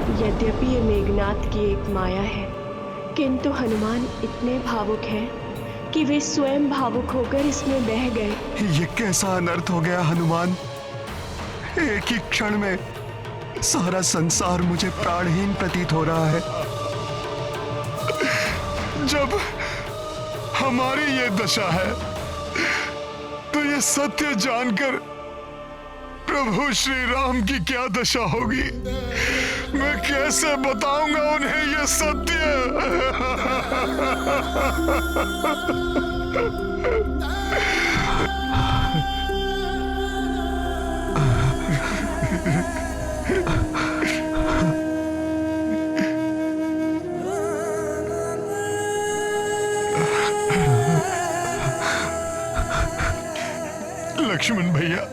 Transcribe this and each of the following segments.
यद्यपि ये मेघनाद की एक माया है, किंतु हनुमान इतने भावुक हैं कि वे स्वयं भावुक होकर इसमें बह गए। ये कैसा अनर्थ हो गया हनुमान। एक ही क्षण में सारा संसार मुझे प्राणहीन प्रतीत हो रहा है। जब हमारी ये दशा है तो ये सत्य जानकर प्रभु श्री राम की क्या दशा होगी। मैं कैसे बताऊंगा उन्हें ये सत्य। लक्ष्मण भैया,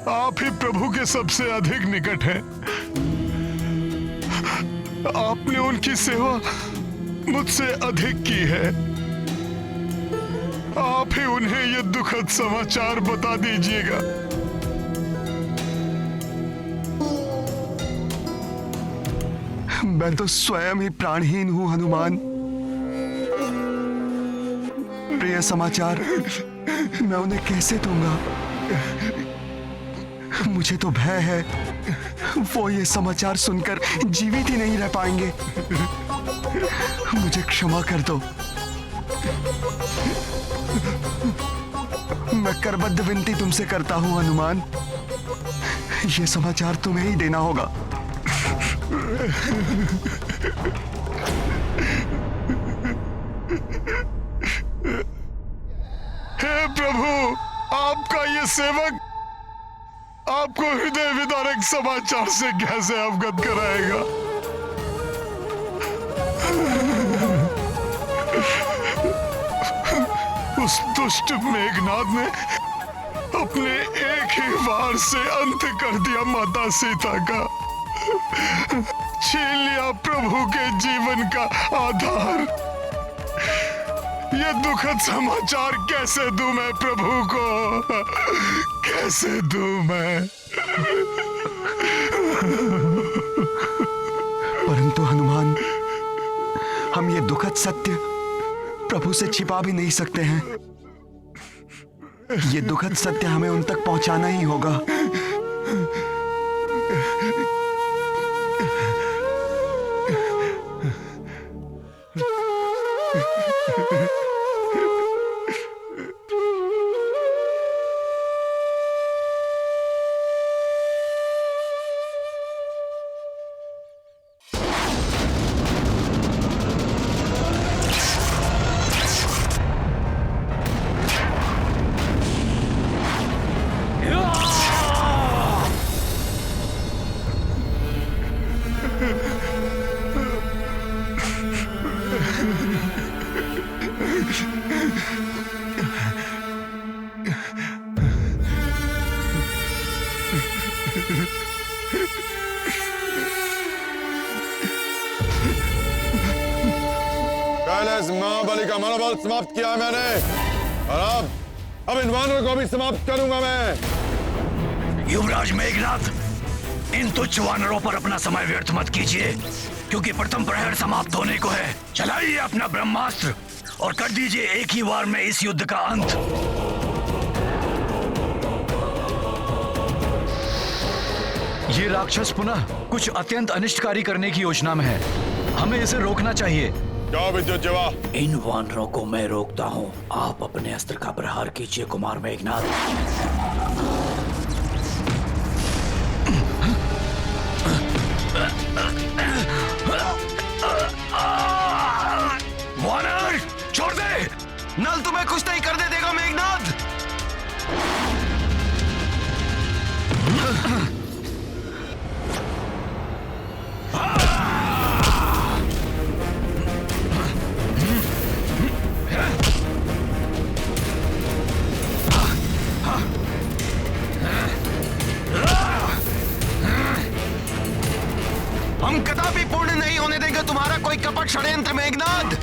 आप ही प्रभु के सबसे अधिक निकट हैं। आपने उनकी सेवा मुझसे अधिक की है। आप ही उन्हें ये दुखद समाचार बता दीजिएगा। मैं तो स्वयं ही प्राणहीन हूं हनुमान। प्रिय समाचार मैं उन्हें कैसे दूंगा। मुझे तो भय है वो ये समाचार सुनकर जीवित ही नहीं रह पाएंगे। मुझे क्षमा कर दो। मैं करबद्ध विनती तुमसे करता हूं हनुमान, ये समाचार तुम्हें ही देना होगा। हे प्रभु, आपका ये सेवक आपको हृदय विदारक समाचार से कैसे अवगत कराएगा। उस दुष्ट मेघनाद ने अपने एक ही वार से अंत कर दिया माता सीता का, छीन लिया प्रभु के जीवन का आधार। ये दुखद समाचार कैसे दूं मैं प्रभु को, कैसे दूं मैं। परंतु हनुमान, हम ये दुखद सत्य प्रभु से छिपा भी नहीं सकते हैं। ये दुखद सत्य हमें उन तक पहुंचाना ही होगा। पहले इस महाबली का मनोबल समाप्त किया मैंने, और अब इन वानरों को भी समाप्त करूंगा मैं। युवराज मेघनाद, इन तुच्छ वानरों पर अपना समय व्यर्थ मत कीजिए, क्योंकि प्रथम प्रहर समाप्त होने को है। चलाइए अपना ब्रह्मास्त्र और कर दीजिए एक ही वार में इस युद्ध का अंत। ये राक्षस पुनः कुछ अत्यंत अनिष्टकारी करने की योजना में है। हमें इसे रोकना चाहिए। क्या विद्युत जीवा? इन वानरों को मैं रोकता हूँ। आप अपने अस्त्र का प्रहार कीजिए कुमार मेघनाद। वानर छोड़ दे। नल तुम्हें कुछ नहीं करने देगा मेघनाद। हम कदापि पूर्ण नहीं होने देंगे तुम्हारा कोई कपट षड्यंत्र मेघनाद।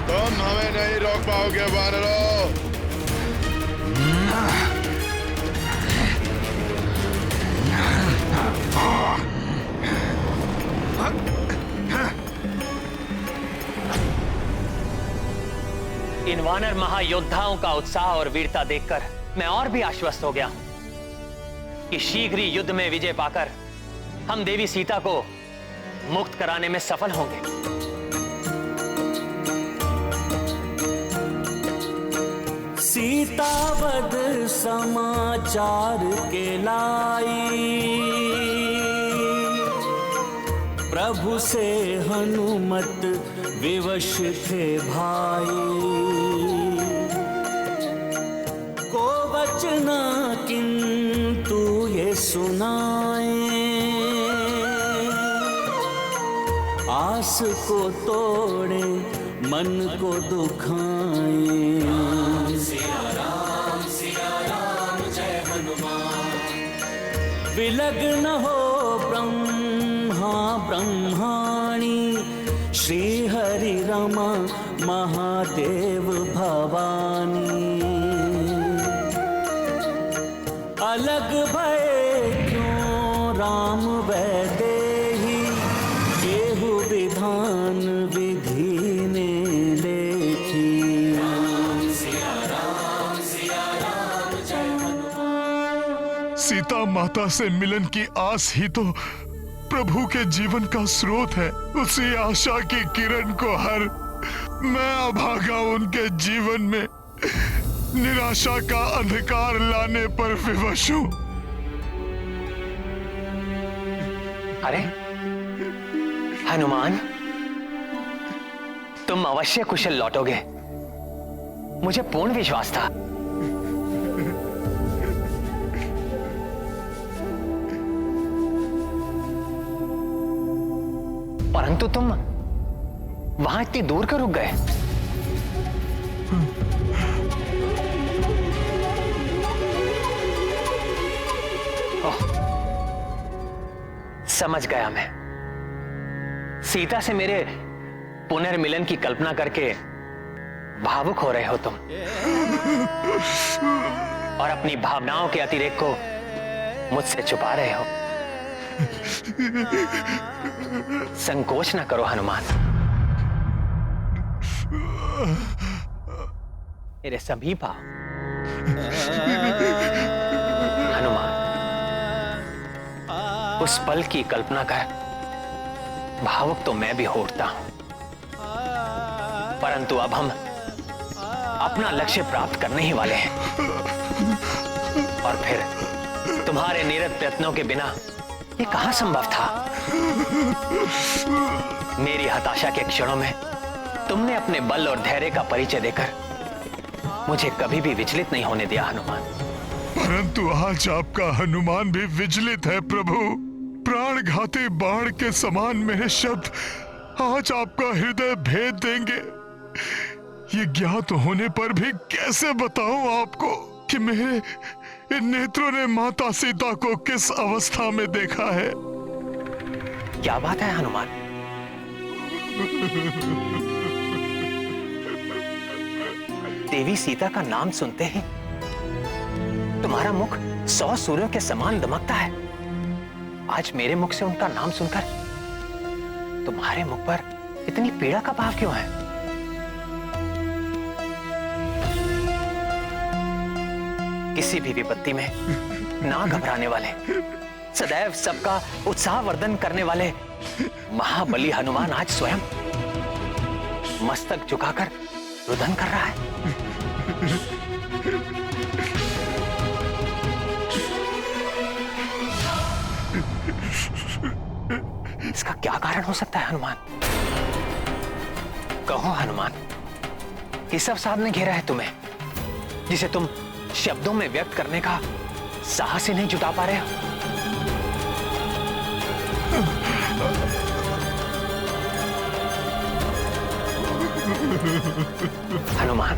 तुम हमें नहीं रोक पाओगे वानरों। इन वानर महायोद्धाओं का उत्साह और वीरता देखकर मैं और भी आश्वस्त हो गया हूं कि शीघ्र ही युद्ध में विजय पाकर हम देवी सीता को मुक्त कराने में सफल होंगे। सीतावद समाचार के लाई, प्रभु से हनुमत विवश थे भाई। को वचना किंतु ये सुनाए, आस को तोड़े मन को दुखाए। सिया राम जय हनुमान। विलग्न हो ब्रह्मा ब्रह्माणी, श्री हरि रमा महादेव भवानी। अलग भय क्यों राम वैदेही, केहू विधान विधि ने लेखी। सिया राम जय हनुमान। सीता माता से मिलन की आस ही तो प्रभु के जीवन का स्रोत है। उसी आशा की किरण को हर मैं अभागा उनके जीवन में निराशा का अंधकार लाने पर विवश हूं। अरे हनुमान, तुम अवश्य कुशल लौटोगे, मुझे पूर्ण विश्वास था। परंतु तुम वहां इतनी दूर क्यों रुक गए? समझ गया मैं। सीता से मेरे पुनर्मिलन की कल्पना करके भावुक हो रहे हो तुम, और अपनी भावनाओं के अतिरेक को मुझसे छुपा रहे हो। संकोच न करो हनुमान। मेरे समीप आओ। हनुमान, उस पल की कल्पना कर भावुक तो मैं भी होता हूं, परंतु अब हम अपना लक्ष्य प्राप्त करने ही वाले हैं। और फिर तुम्हारे निरत प्रयत्नों के बिना ये कहां संभव था? मेरी हताशा के क्षणों में तुमने अपने बल और धैर्य का परिचय देकर मुझे कभी भी विचलित नहीं होने दिया हनुमान। परंतु आज आपका हनुमान भी विचलित है प्रभु। प्राणघाती बाण के समान मेरे शब्द आज आपका हृदय भेद देंगे। ये ज्ञात होने पर भी कैसे बताऊं आपको कि मेरे इन नेत्रों ने माता सीता को किस अवस्था में देखा है। क्या बात है हनुमान? देवी सीता का नाम सुनते ही तुम्हारा मुख 100 सूर्यों के समान दमकता है। आज मेरे मुख से उनका नाम सुनकर तुम्हारे मुख पर इतनी पीड़ा का भाव क्यों है? किसी भी विपत्ति में ना घबराने वाले, सदैव सबका उत्साह वर्धन करने वाले महाबली हनुमान आज स्वयं मस्तक झुकाकर रुदन कर रहा है। इसका क्या कारण हो सकता है हनुमान? कहो हनुमान, किस अवसाद ने घेरा है तुम्हें, जिसे तुम शब्दों में व्यक्त करने का साहस ही नहीं जुटा पा रहे हो? हनुमान,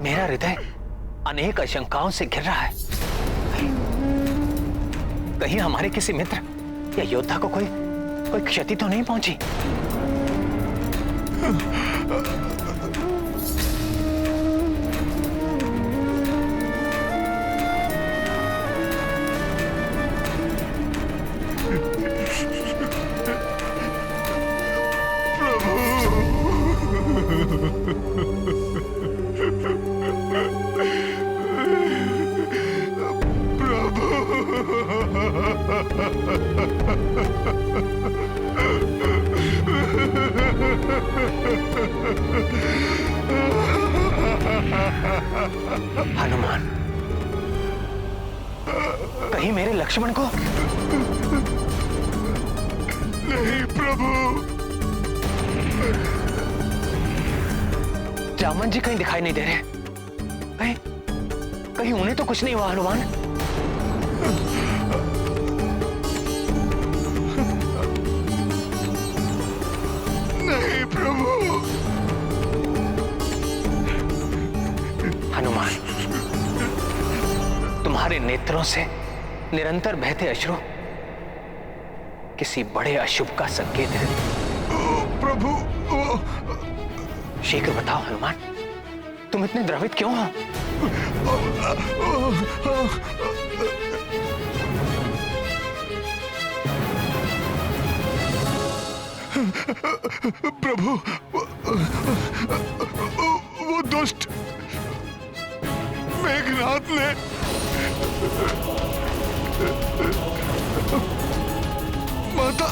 मेरा हृदय अनेक आशंकाओं से घिर रहा है। कहीं हमारे किसी मित्र या योद्धा को कोई क्षति तो नहीं पहुंची? हनुमान, कहीं मेरे लक्ष्मण को? नहीं प्रभु। जामन जी कहीं दिखाई नहीं दे रहे। कहीं कहीं उन्हें तो कुछ नहीं हुआ हनुमान? नहीं प्रभु। हनुमान, तुम्हारे नेत्रों से निरंतर बहते अश्रु किसी बड़े अशुभ का संकेत है। प्रभु, शीघ्र बताओ हनुमान, तुम इतने द्रवित क्यों हो? प्रभु, वो दुष्ट मेघनाथ ने माता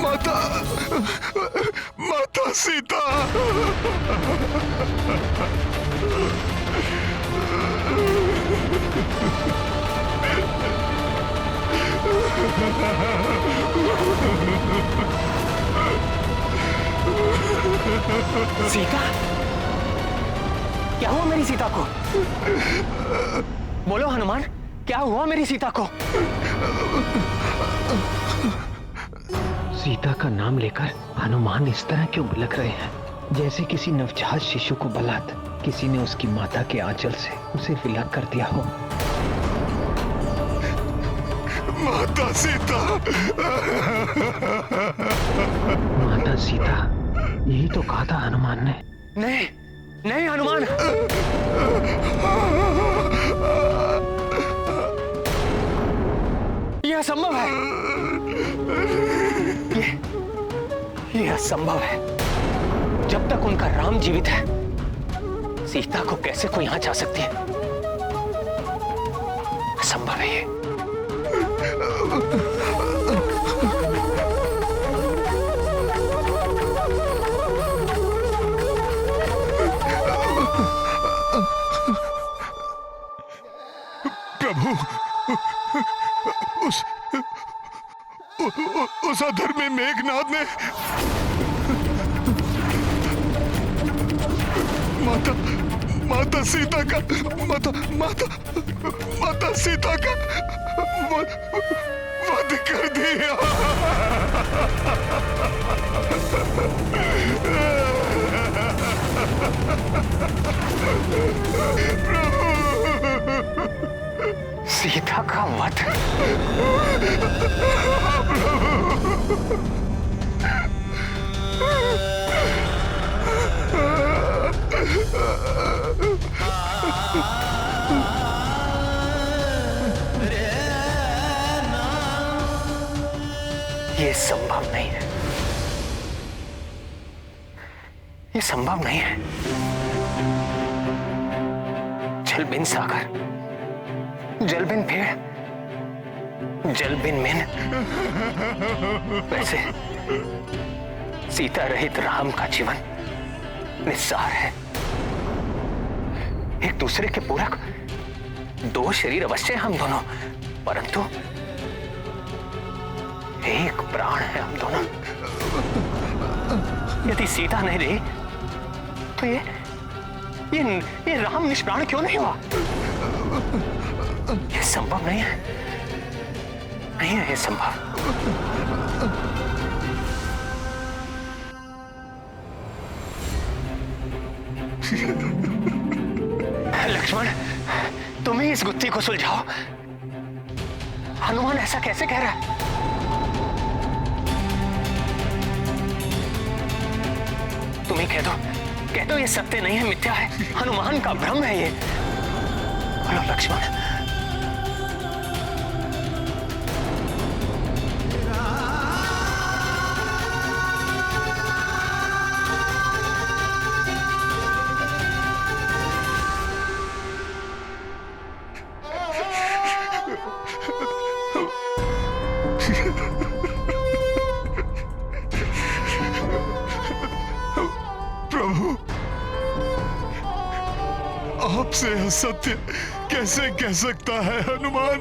माता माता सीता सीता? क्या हुआ मेरी सीता को? बोलो हनुमान, क्या हुआ मेरी सीता को? सीता का नाम लेकर हनुमान इस तरह क्यों बिलख रहे हैं, जैसे किसी नवजात शिशु को बलात् किसी ने उसकी माता के आंचल से उसे विलग कर दिया हो। माता सीता, माता सीता, यही तो कहा था हनुमान ने। नहीं नहीं हनुमान, यह असंभव है। यह असंभव है। जब तक उनका राम जीवित है, सीता को कैसे कोई यहां जा सकती है? असंभव है ये। प्रभु, उस अधर्मी मेघनाथ ने माता सीता का माता सीता का वध कर दिया। सीता का वध? ये संभव नहीं है। ये संभव नहीं है। जल बिन सागर, जल बिन पेड़, जल बिन मेन। वैसे सीता रहित राम का जीवन निस्सार है। एक दूसरे के पूरक दो शरीर अवश्य हम दोनों, परंतु एक प्राण है हम दोनों। यदि सीता नहीं रही तो ये राम निष्प्राण क्यों नहीं हुआ? ये संभव नहीं है। नहीं है ये संभव। लक्ष्मण, तुम ही इस गुत्थी को सुलझाओ। हनुमान ऐसा कैसे कह रहा है? तुम ही कह दो ये सत्य नहीं है, मिथ्या है, हनुमान का भ्रम है ये। बोलो लक्ष्मण। से असत्य कैसे कह सकता है हनुमान?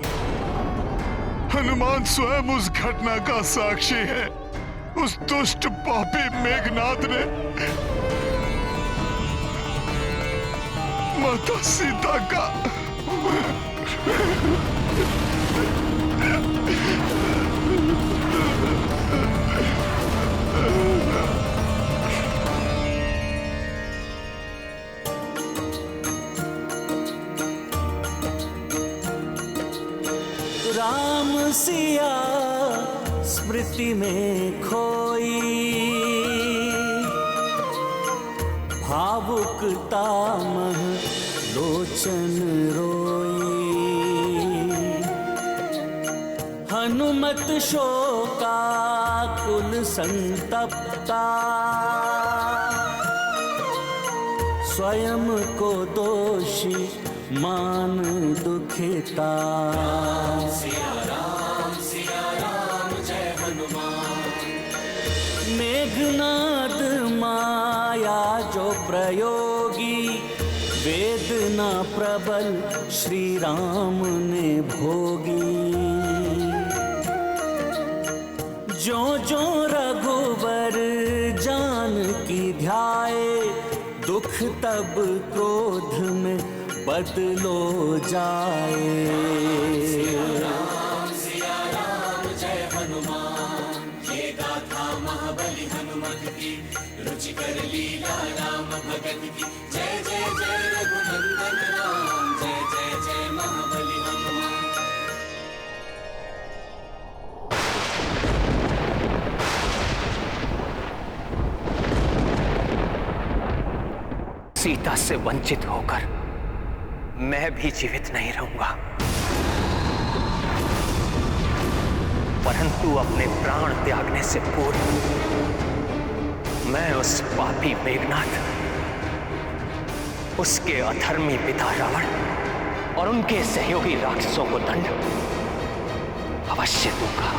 हनुमान स्वयं उस घटना का साक्षी है। उस दुष्ट पापी मेघनाथ ने माता सीता का राम सिया स्मृति में खोई, भावुकता मह लोचन रोई। हनुमत शोकाकुल संतप्ता, स्वयं को दोषी मान दुखिता। सिया राम जय हनुमान। मेघनाद माया जो प्रयोगी, वेदना प्रबल श्री राम ने भोगी। जो जो रघुवर जानकी ध्याए, दुख तब क्रोध में बदलो जाए। सिया राम जय हनुमान। ये गाथा महाबली हनुमत की, रुचिकर लीला राम भगत की। जय जय जय रघुनंदन राम, जय जय जय महाबली हनुमान। सीता से वंचित होकर मैं भी जीवित नहीं रहूंगा, परंतु अपने प्राण त्यागने से पूर्व मैं उस पापी मेघनाथ, उसके अधर्मी पिता रावण और उनके सहयोगी राक्षसों को दंड अवश्य दूंगा।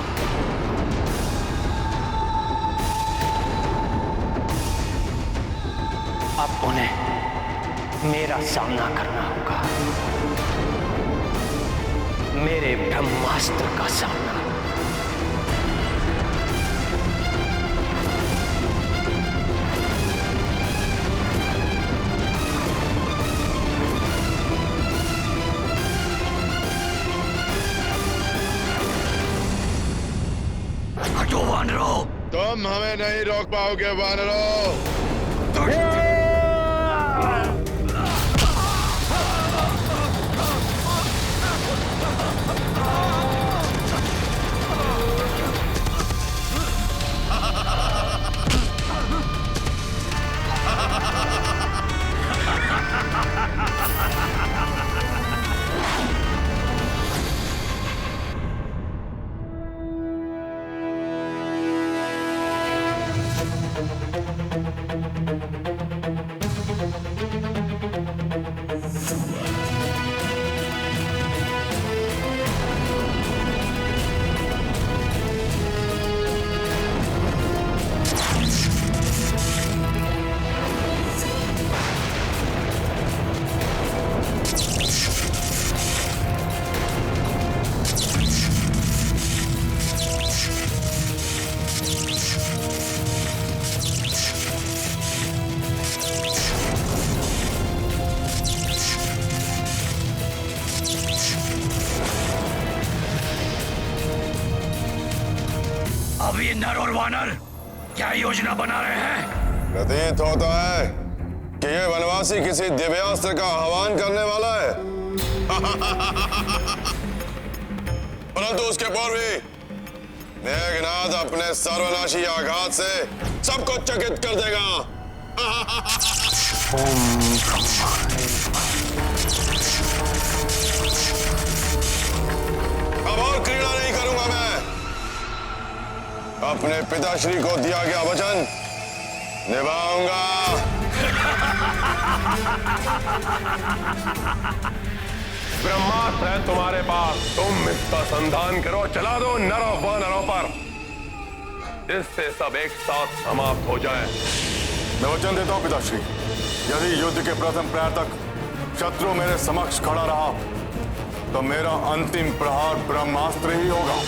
अब उन्हें मेरा सामना करना होगा, मेरे ब्रह्मास्त्र का सामना। हटो वानरों! तुम हमें नहीं रोक पाओगे वानरों। अब ये नर और वानर क्या योजना बना रहे हैं? प्रतीत होता है कि ये वनवासी किसी दिव्यास्त्र का आह्वान करने वाला है। परंतु उसके पूर्व भी मेघनाद अपने सर्वनाशी आघात से सबको चकित कर देगा। अब और क्रीड़ा नहीं करूंगा मैं। अपने पिताश्री को दिया गया वचन निभाऊंगा। ब्रह्मास्त्र है तुम्हारे पास, तुम इसका संधान करो, चला दो नरों वानरों पर, इससे सब एक साथ समाप्त हो जाए। मैं वचन देता हूं पिताश्री, यदि युद्ध के प्रथम प्रहर तक शत्रु मेरे समक्ष खड़ा रहा तो मेरा अंतिम प्रहार ब्रह्मास्त्र ही होगा।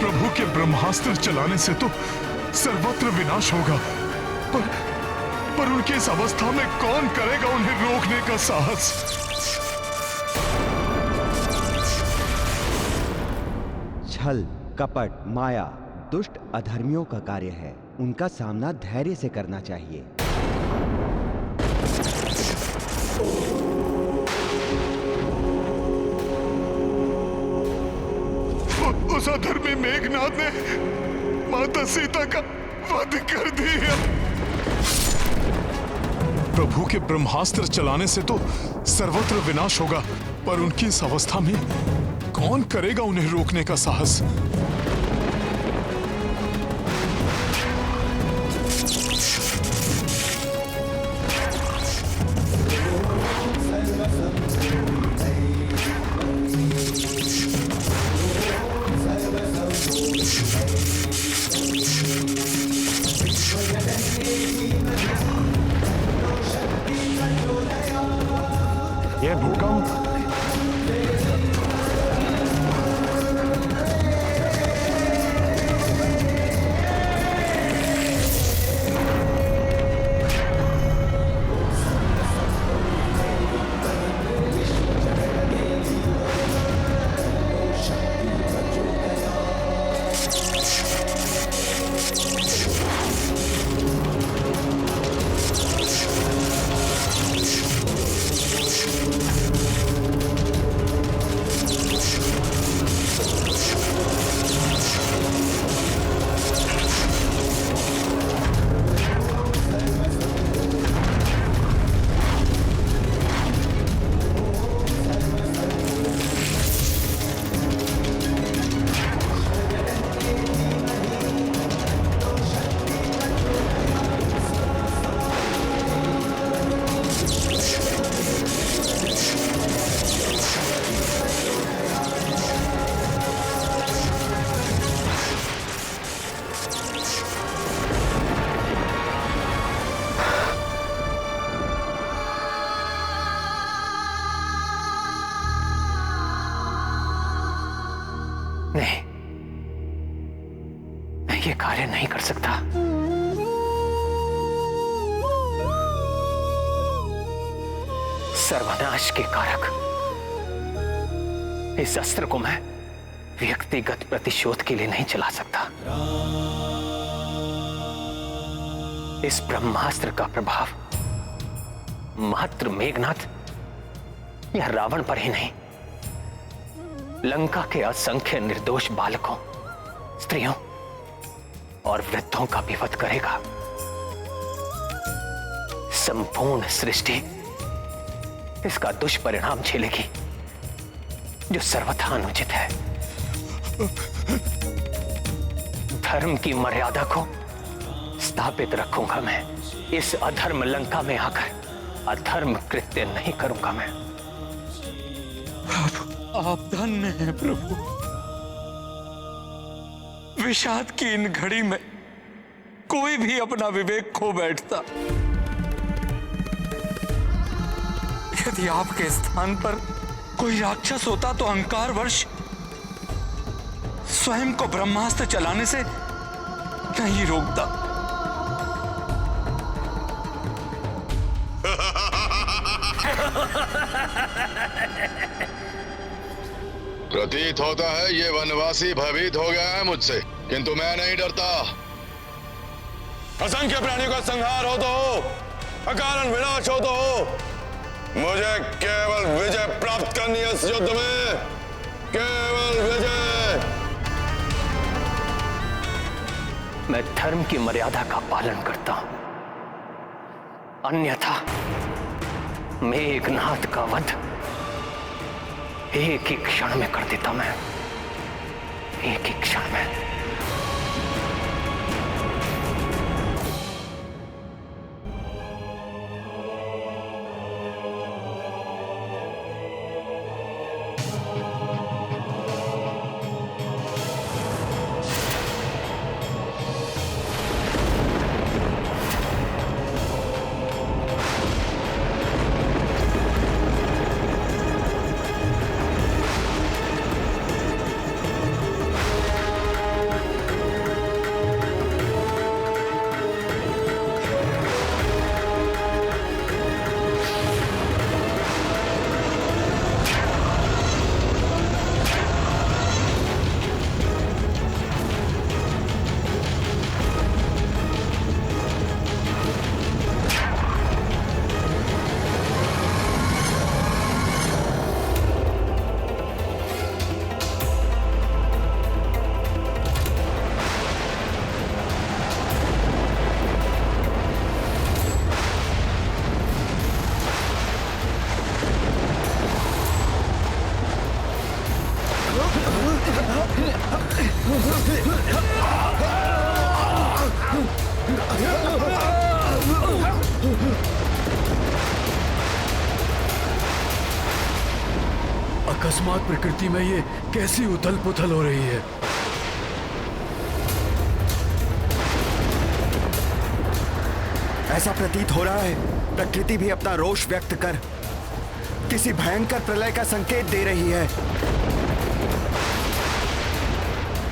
प्रभु के ब्रह्मास्त्र चलाने से तो सर्वत्र विनाश होगा, पर उनकी इस अवस्था में कौन करेगा उन्हें रोकने का साहस? छल, कपट, माया दुष्ट अधर्मियों का कार्य है। उनका सामना धैर्य से करना चाहिए। उस अधर्मी मेघनाथ ने माता सीता का वध कर दिया। प्रभु के ब्रह्मास्त्र चलाने से तो सर्वत्र विनाश होगा, पर उनकी इस अवस्था में कौन करेगा उन्हें रोकने का साहस? ये भूकंप नहीं, मैं ये कार्य नहीं कर सकता। सर्वनाश के कारक इस अस्त्र को मैं व्यक्तिगत प्रतिशोध के लिए नहीं चला सकता। इस ब्रह्मास्त्र का प्रभाव मात्र मेघनाथ या रावण पर ही नहीं, लंका के असंख्य निर्दोष बालकों, स्त्रियों और वृद्धों का भी वध करेगा। संपूर्ण सृष्टि इसका दुष्परिणाम झेलेगी, जो सर्वथा अनुचित है। धर्म की मर्यादा को स्थापित रखूंगा मैं। इस अधर्म लंका में आकर अधर्म कृत्य नहीं करूंगा मैं। आप धन्य हैं प्रभु। विषाद की इन घड़ी में कोई भी अपना विवेक खो बैठता। यदि आपके स्थान पर कोई राक्षस होता तो अहंकारवश स्वयं को ब्रह्मास्त्र चलाने से नहीं रोकता। प्रतीत होता है ये वनवासी भयभीत हो गया है मुझसे, किंतु मैं नहीं डरता। असंख्य प्राणियों का संहार हो तो हो, अकारण विनाश हो तो हो, मुझे केवल विजय प्राप्त करनी है इस युद्ध में, केवल विजय। मैं धर्म की मर्यादा का पालन करता हूं, अन्यथा मेघनाथ का वध एक ही क्षण में कर देता मैं, एक ही क्षण में। अकस्मात प्रकृति में ये कैसी उथल पुथल हो रही है। ऐसा प्रतीत हो रहा है प्रकृति भी अपना रोष व्यक्त कर किसी भयंकर प्रलय का संकेत दे रही है।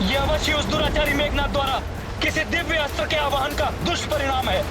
यह अवश्य उस दुराचारी मेघनाथ द्वारा किसी दिव्य अस्त्र के आवाहन का दुष्परिणाम है।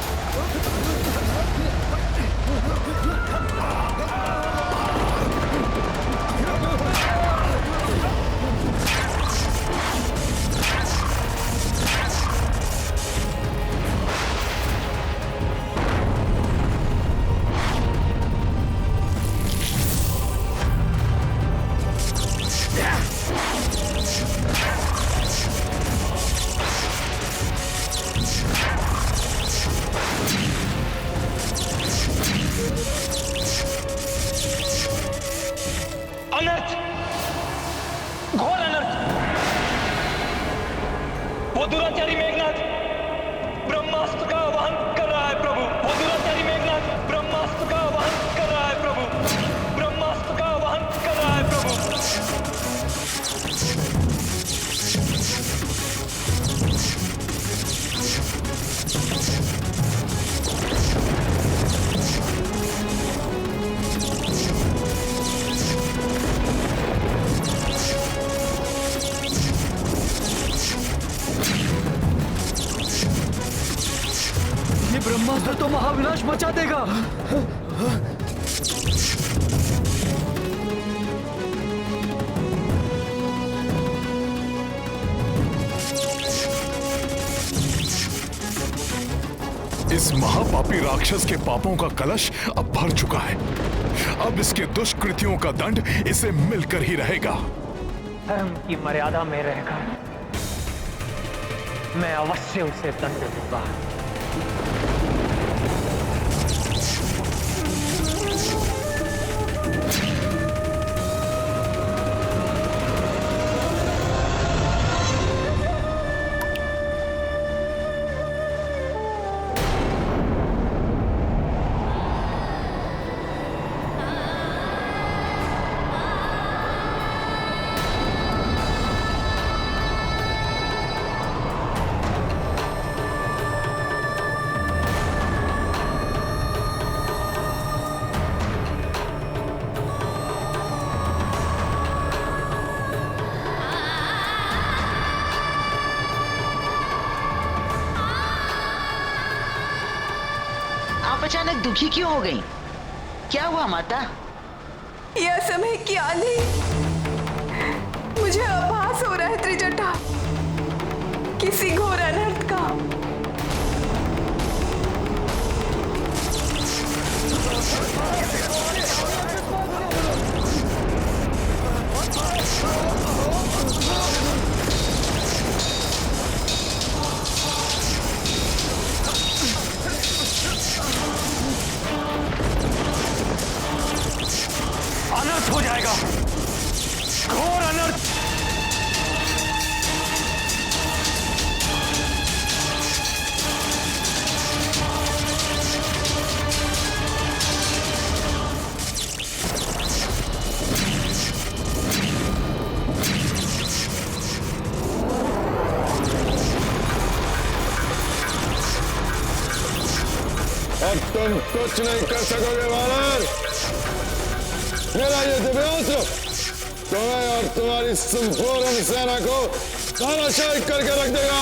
अनर्थ, घोर अनर्थ। वो दुराचारी मेघनाथ ब्रह्मास्त्र का आवाहन कर रहा है प्रभु। वो दुराचारी मेघनाथ ब्रह्मास्त्र का आवाहन कर रहा है प्रभु। ब्रह्मास्त्र का आवाहन कर रहा है प्रभु। ये ब्रह्मास्त्र तो महाविनाश मचा देगा। इस महापापी राक्षस के पापों का कलश अब भर चुका है। अब इसके दुष्कृतियों का दंड इसे मिलकर ही रहेगा। धर्म की मर्यादा में रहकर मैं अवश्य उसे दंड दूंगा। आप अचानक दुखी क्यों हो गई? क्या हुआ माता? यह समय की आंधी, मुझे आभास हो रहा है त्रिजटा किसी घोर अनर्थ का। तुम कुछ नहीं कर सकोगे वानर। मेरा ये दिव्यास्त्र तुम्हें और तुम्हारी संपूर्ण सेना को धराशायी करके रख देगा।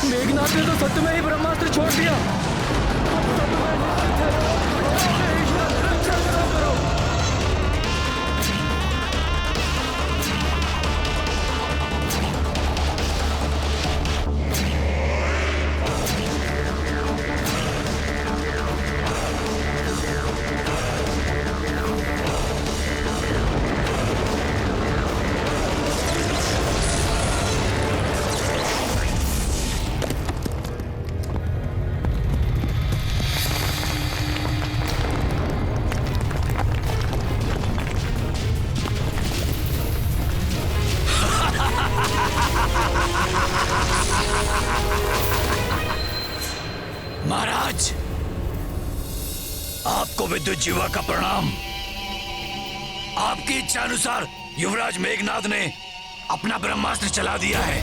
मेघनाथ ने तो सत्य में ही ब्रह्मास्त्र छोड़ दिया। महाराज, आपको विद्युत जीवा का प्रणाम। आपकी इच्छा अनुसार युवराज मेघनाद ने अपना ब्रह्मास्त्र चला दिया है।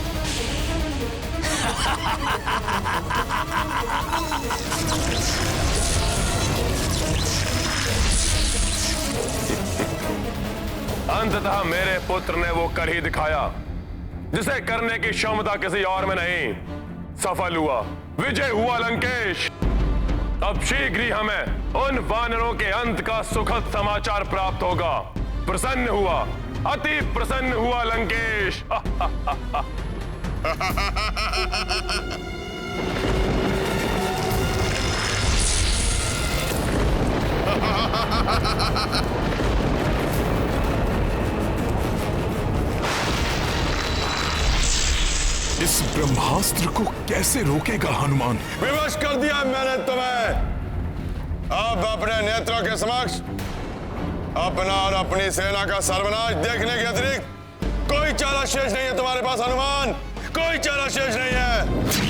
अंततः मेरे पुत्र ने वो कर ही दिखाया जिसे करने की क्षमता किसी और में नहीं। सफल हुआ, विजय हुआ लंकेश। अब शीघ्र ही हमें उन वानरों के अंत का सुखद समाचार प्राप्त होगा। प्रसन्न हुआ, अति प्रसन्न हुआ लंकेश। इस ब्रह्मास्त्र को कैसे रोकेगा हनुमान? विवश कर दिया मैंने तुम्हें। अब अपने नेत्रों के समक्ष अपना और अपनी सेना का सर्वनाश देखने के अतिरिक्त कोई चारा शेष नहीं है तुम्हारे पास हनुमान, कोई चारा शेष नहीं है।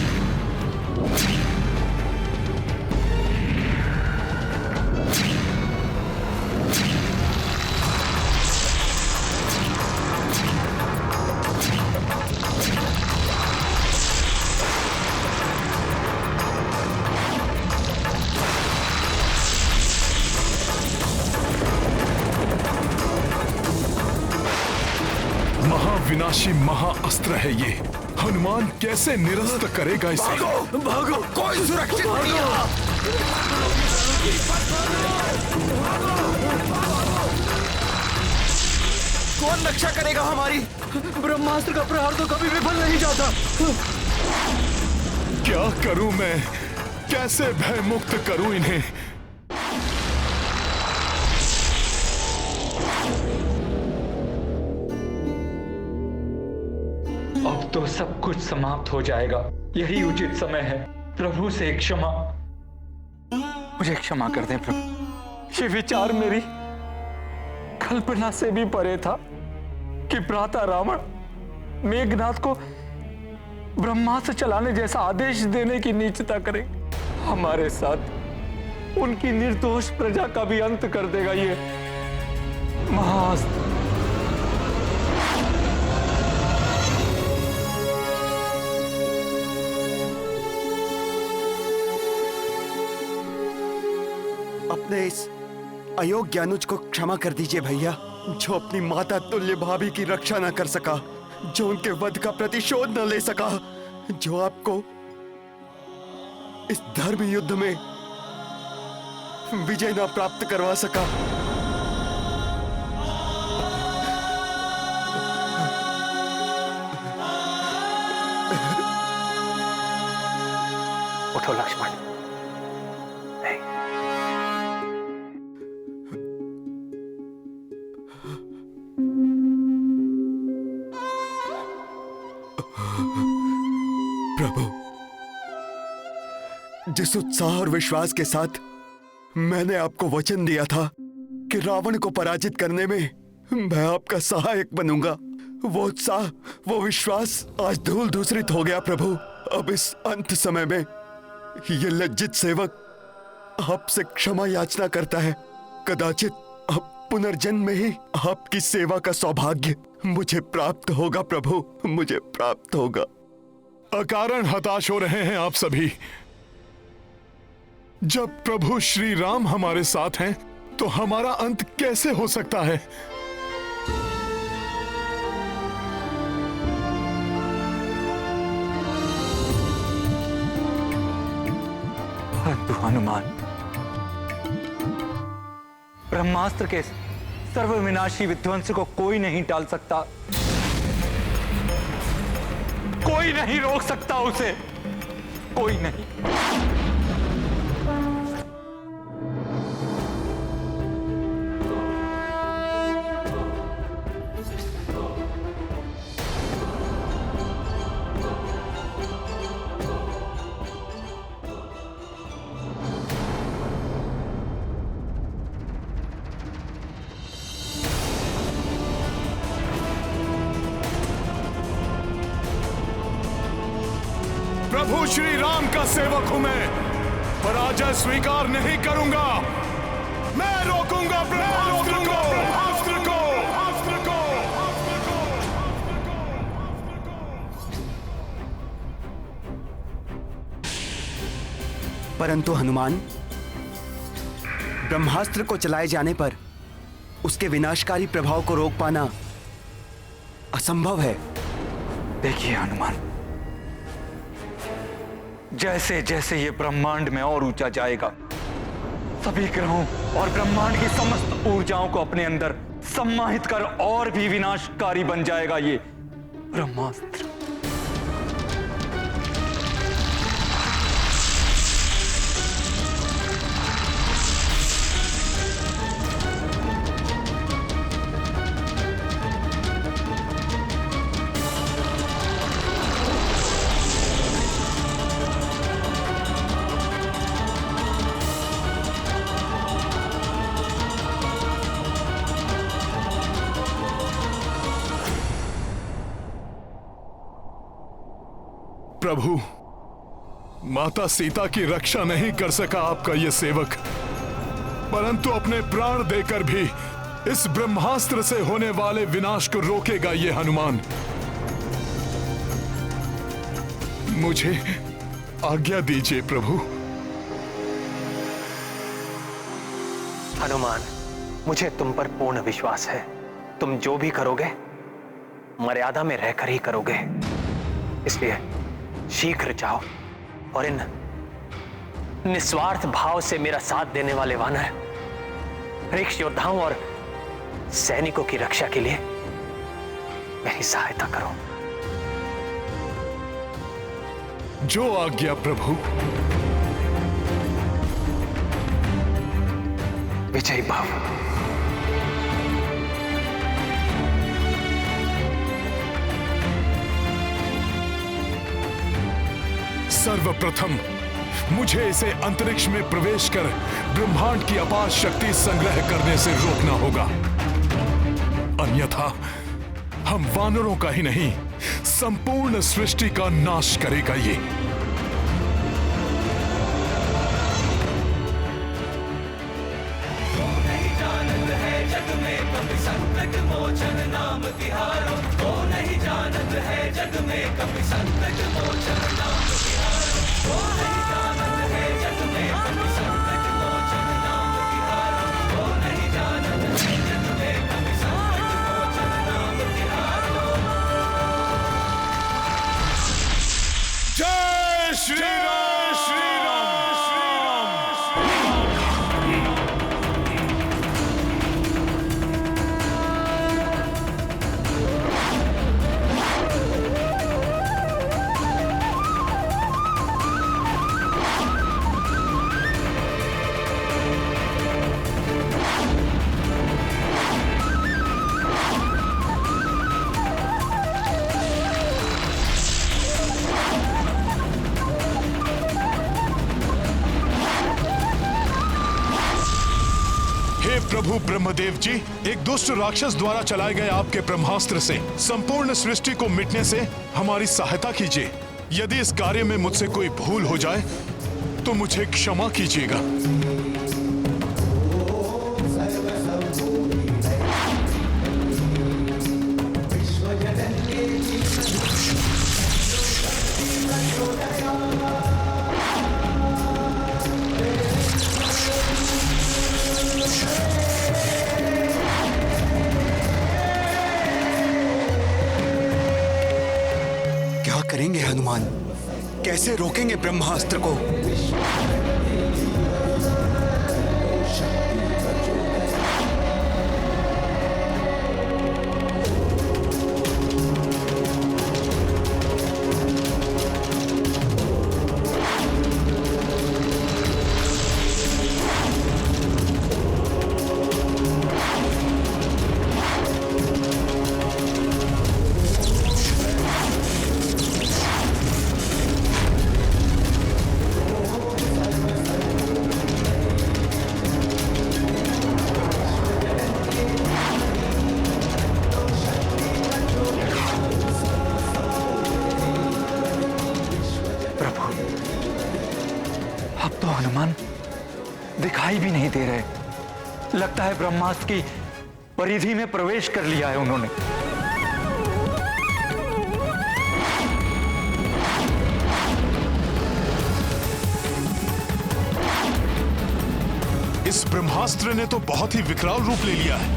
विनाशी महाअस्त्र है ये। हनुमान कैसे निरस्त करेगा इसे? भागो, भागो, कोई सुरक्षित नहीं है। कौन रक्षा करेगा हमारी? ब्रह्मास्त्र का प्रहार तो कभी विफल नहीं जाता। क्या करूं मैं? कैसे भय मुक्त करूं इन्हें? अब तो सब कुछ समाप्त हो जाएगा। यही उचित समय है। प्रभु से क्षमा, मुझे क्षमा कर दें प्रभु। ये विचार मेरी कल्पना से भी परे था कि प्रातः रावण मेघनाद को ब्रह्मास्त्र चलाने जैसा आदेश देने की नीचता करे। हमारे साथ उनकी निर्दोष प्रजा का भी अंत कर देगा ये महाअस्त्र। अपने इस अयोग्य अनुज को क्षमा कर दीजिए भैया, जो अपनी माता तुल्य भाभी की रक्षा न कर सका, जो उनके वध का प्रतिशोध न ले सका, जो आपको इस धर्म युद्ध में विजय न प्राप्त करवा सका। उठो लक्ष्मण। प्रभु, जिस उत्साह और विश्वास के साथ मैंने आपको वचन दिया था कि रावण को पराजित करने में मैं आपका सहायक बनूंगा। वो उत्साह, वो विश्वास आज धूल धूसरित हो गया प्रभु। अब इस अंत समय में ये लज्जित सेवक आपसे क्षमा याचना करता है। कदाचित अब पुनर्जन्म में ही आपकी सेवा का सौभाग्य मुझे प्राप्त होगा प्रभु, मुझे प्राप्त होगा। अकारण हताश हो रहे हैं आप सभी। जब प्रभु श्री राम हमारे साथ हैं तो हमारा अंत कैसे हो सकता है? परंतु हनुमान, ब्रह्मास्त्र के सर्वविनाशी विध्वंस को कोई नहीं टाल सकता, कोई नहीं रोक सकता उसे, कोई नहीं। प्रभु श्री राम का सेवक हूं मैं, पराजय स्वीकार नहीं करूंगा। मैं रोकूंगा ब्रह्मास्त्र को, ब्रह्मास्त्र को, ब्रह्मास्त्र को। परंतु हनुमान, ब्रह्मास्त्र को चलाए जाने पर उसके विनाशकारी प्रभाव को रोक पाना असंभव है। देखिए हनुमान, जैसे जैसे ये ब्रह्मांड में और ऊंचा जाएगा, सभी ग्रहों और ब्रह्मांड की समस्त ऊर्जाओं को अपने अंदर सम्माहित कर और भी विनाशकारी बन जाएगा ये ब्रह्मास्त्र। प्रभु, माता सीता की रक्षा नहीं कर सका आपका यह सेवक, परंतु अपने प्राण देकर भी इस ब्रह्मास्त्र से होने वाले विनाश को रोकेगा ये हनुमान। मुझे आज्ञा दीजिए प्रभु। हनुमान, मुझे तुम पर पूर्ण विश्वास है। तुम जो भी करोगे मर्यादा में रहकर ही करोगे, इसलिए शीघ्र जाओ और इन निस्वार्थ भाव से मेरा साथ देने वाले वानर, वृक्ष योद्धाओं और सैनिकों की रक्षा के लिए मेरी सहायता करो। जो आज्ञा प्रभु। विजयी भव। सर्वप्रथम मुझे इसे अंतरिक्ष में प्रवेश कर ब्रह्मांड की अपार शक्ति संग्रह करने से रोकना होगा, अन्यथा हम वानरों का ही नहीं संपूर्ण सृष्टि का नाश करेगा ये। संकट मोचन नाम तिहारो, को नहीं जानत है जग में कभी संकट मोचन नाम तिहारो, को नहीं जानत है जग में कभी संकट मोचन नाम तिहारो, को नहीं जानत है जग में कभी संकट मोचन नाम तिहारो। जय श्री राम, श्री राम, श्री राम। प्रभु ब्रह्मदेव जी, एक दुष्ट राक्षस द्वारा चलाए गए आपके ब्रह्मास्त्र से संपूर्ण सृष्टि को मिटने से हमारी सहायता कीजिए। यदि इस कार्य में मुझसे कोई भूल हो जाए तो मुझे क्षमा कीजिएगा। क्या करेंगे हनुमान? कैसे रोकेंगे ब्रह्मास्त्र को? अब तो हनुमान दिखाई भी नहीं दे रहे। लगता है ब्रह्मास्त्र की परिधि में प्रवेश कर लिया है उन्होंने। इस ब्रह्मास्त्र ने तो बहुत ही विकराल रूप ले लिया है।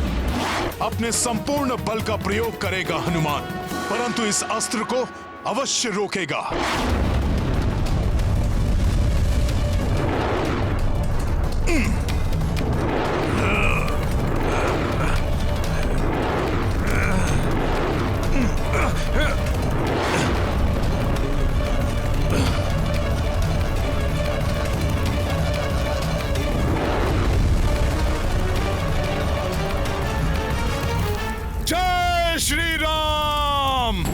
अपने संपूर्ण बल का प्रयोग करेगा हनुमान, परंतु इस अस्त्र को अवश्य रोकेगा। जय श्री राम।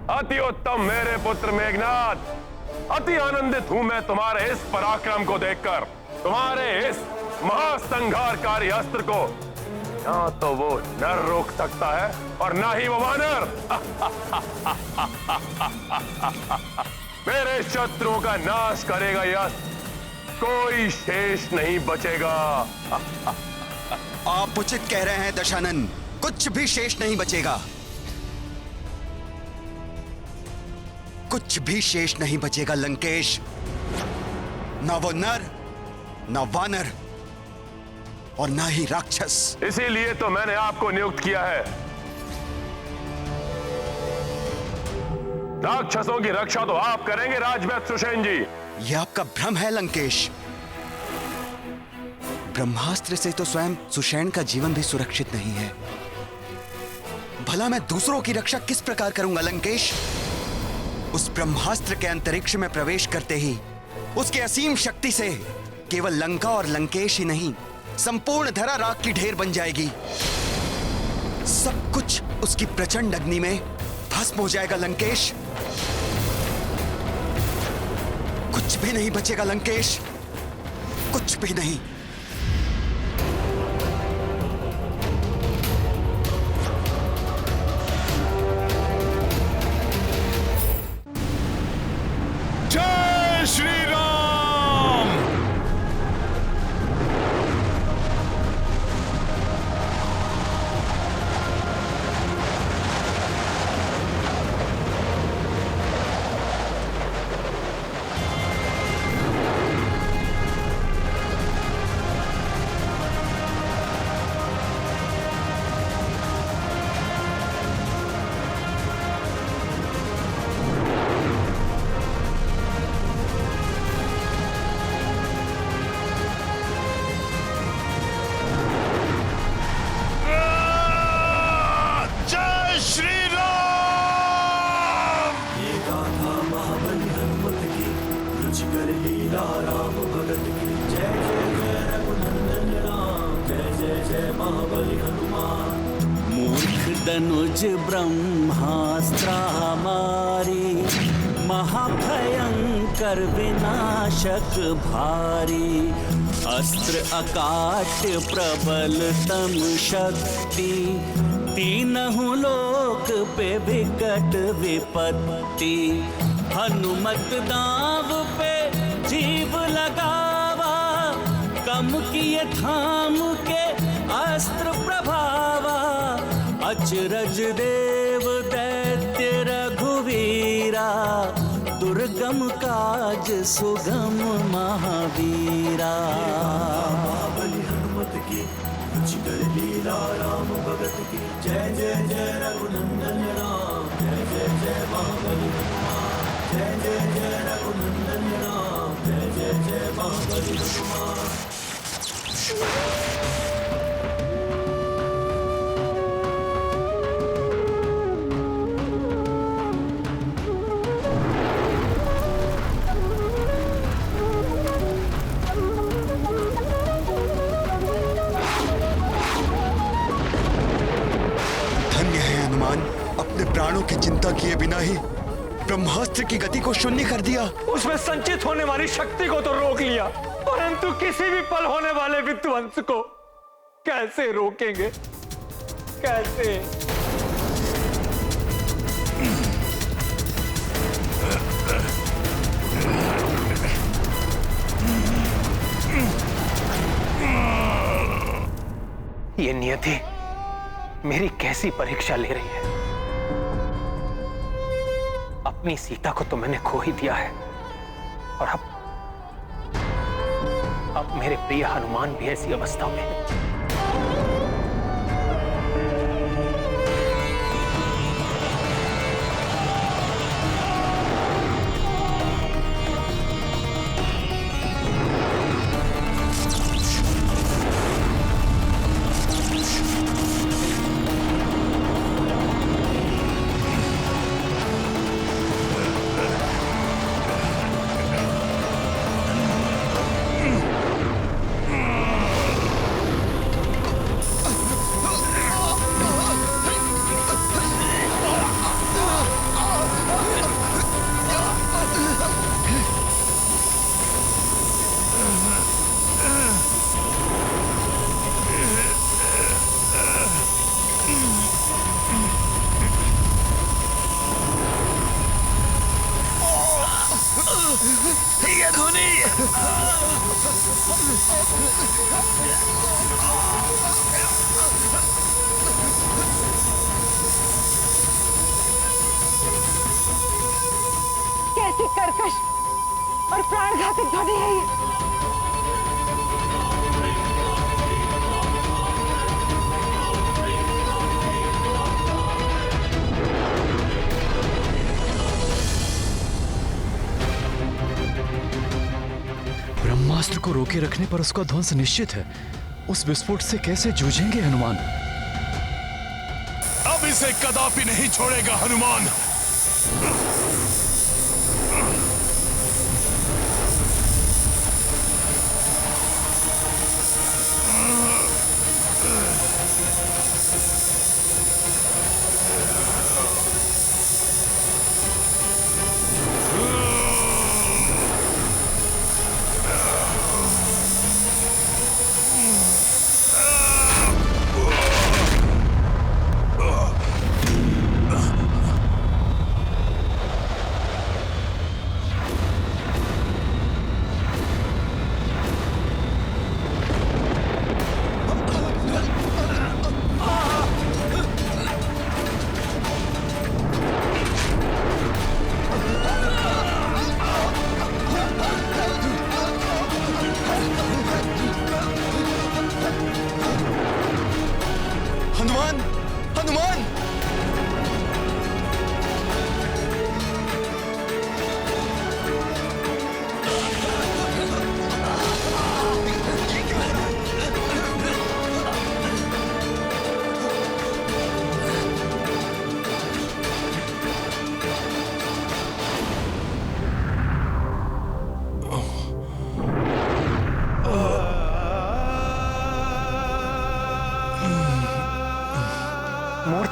अति उत्तम मेरे पुत्र मेघनाथ, अति आनंदित हूं मैं तुम्हारे इस पराक्रम को देखकर। तुम्हारे इस महासंहारकारी अस्त्र को ना तो वो नर रोक सकता है और ना ही वो वानर। मेरे शत्रुओं का नाश करेगा यह अस्त्र, कोई शेष नहीं बचेगा। आप उचित कह रहे हैं दशानन, कुछ भी शेष नहीं बचेगा। कुछ भी शेष नहीं बचेगा लंकेश। ना वो नर, ना वानर और ना ही राक्षस। इसीलिए तो मैंने आपको नियुक्त किया है। राक्षसों की रक्षा तो आप करेंगे राजवैद्य सुषेण जी। यह आपका भ्रम है लंकेश। ब्रह्मास्त्र से तो स्वयं सुषेण का जीवन भी सुरक्षित नहीं है। भला मैं दूसरों की रक्षा किस प्रकार करूंगा लंकेश? उस ब्रह्मास्त्र के अंतरिक्ष में प्रवेश करते ही उसकी असीम शक्ति से केवल लंका और लंकेश ही नहीं, संपूर्ण धरा राख की ढेर बन जाएगी। सब कुछ उसकी प्रचंड अग्नि में भस्म हो जाएगा लंकेश। कुछ भी नहीं बचेगा लंकेश, कुछ भी नहीं। जय श्री राम। धनुज ब्रह्मास्त्र हमारी, महाभयंकर विनाशक भारी। अस्त्र अकाट्य प्रबलतम शक्ति, तीनों लोक पे विकट विपत्ति। हनुमत दाव पे जीव लगावा, कम किए थाम के अस्त्र प्रभावा। अचरज देव दैत्य रघुवीरा, दुर्गम काज सुगम महावीरा। महाबली हनुमत की रुचिकर लीला राम भगत की। जय जय जय रघुनंदन राम, जय जय जय महाबली हनुमान। जय जय जय रघुनंदन राम, जय जय जय महाबली हनुमान। अपने प्राणों की चिंता किए बिना ही ब्रह्मास्त्र की गति को शून्य कर दिया। उसमें संचित होने वाली शक्ति को तो रोक लिया, परंतु किसी भी पल होने वाले विध्वंस को कैसे रोकेंगे? कैसे? ये नियति मेरी कैसी परीक्षा ले रही है। अपनी सीता को तो मैंने खो ही दिया है, और अब मेरे प्रिय हनुमान भी ऐसी अवस्था में है। कैसी कर्कश और प्राणघातक ध्वनि है ये। ब्रह्मास्त्र को रोके रखने पर उसका ध्वंस निश्चित है। उस विस्फोट से कैसे जूझेंगे हनुमान? अब इसे कदापि नहीं छोड़ेगा हनुमान।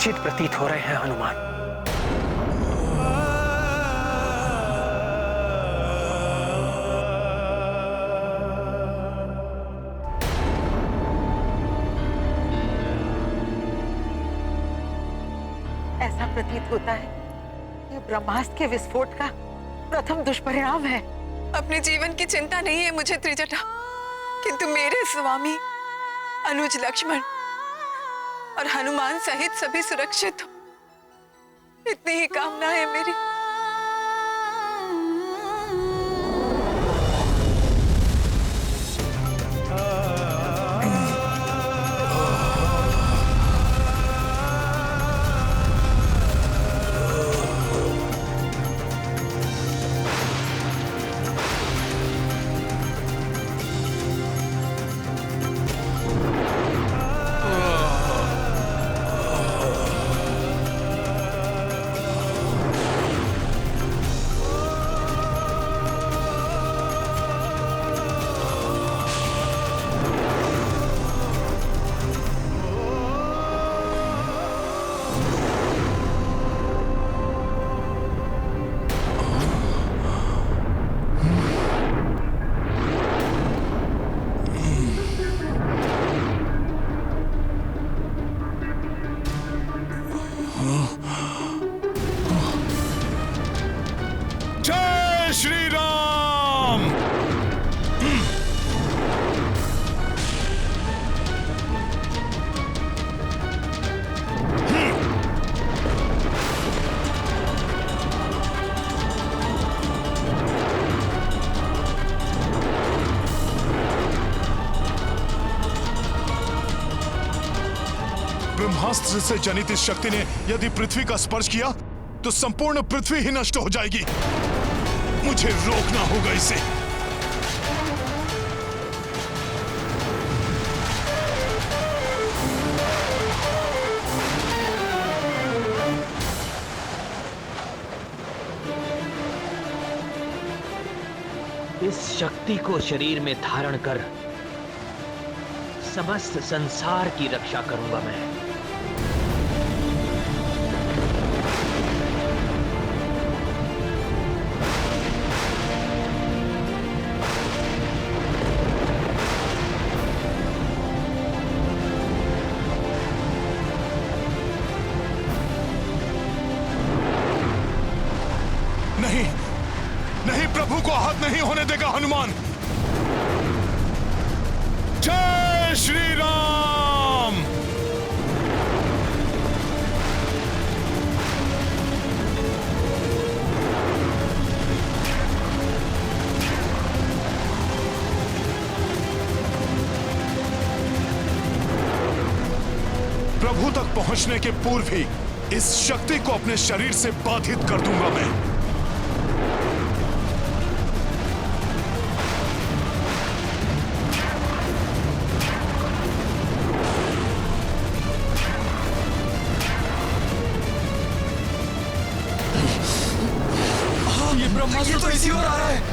उचित प्रतीत हो रहे हैं हनुमान। ऐसा प्रतीत होता है ये ब्रह्मास्त्र के विस्फोट का प्रथम दुष्परिणाम है। अपने जीवन की चिंता नहीं है मुझे त्रिजटा, किंतु मेरे स्वामी अनुज लक्ष्मण और हनुमान सहित सभी सुरक्षित हो, इतनी ही कामना है मेरी। जय श्री राम। ब्रह्मास्त्र से जनित इस शक्ति ने यदि पृथ्वी का स्पर्श किया तो संपूर्ण पृथ्वी ही नष्ट हो जाएगी। मुझे रोकना होगा इसे। इस शक्ति को शरीर में धारण कर समस्त संसार की रक्षा करूंगा मैं। नहीं, नहीं, प्रभु को आहत नहीं होने देगा हनुमान। जय श्री राम। प्रभु तक पहुंचने के पूर्व ही इस शक्ति को अपने शरीर से बाधित कर दूंगा मैं। ये ब्रह्मास्त्र तो इसी ओर आ रहा है।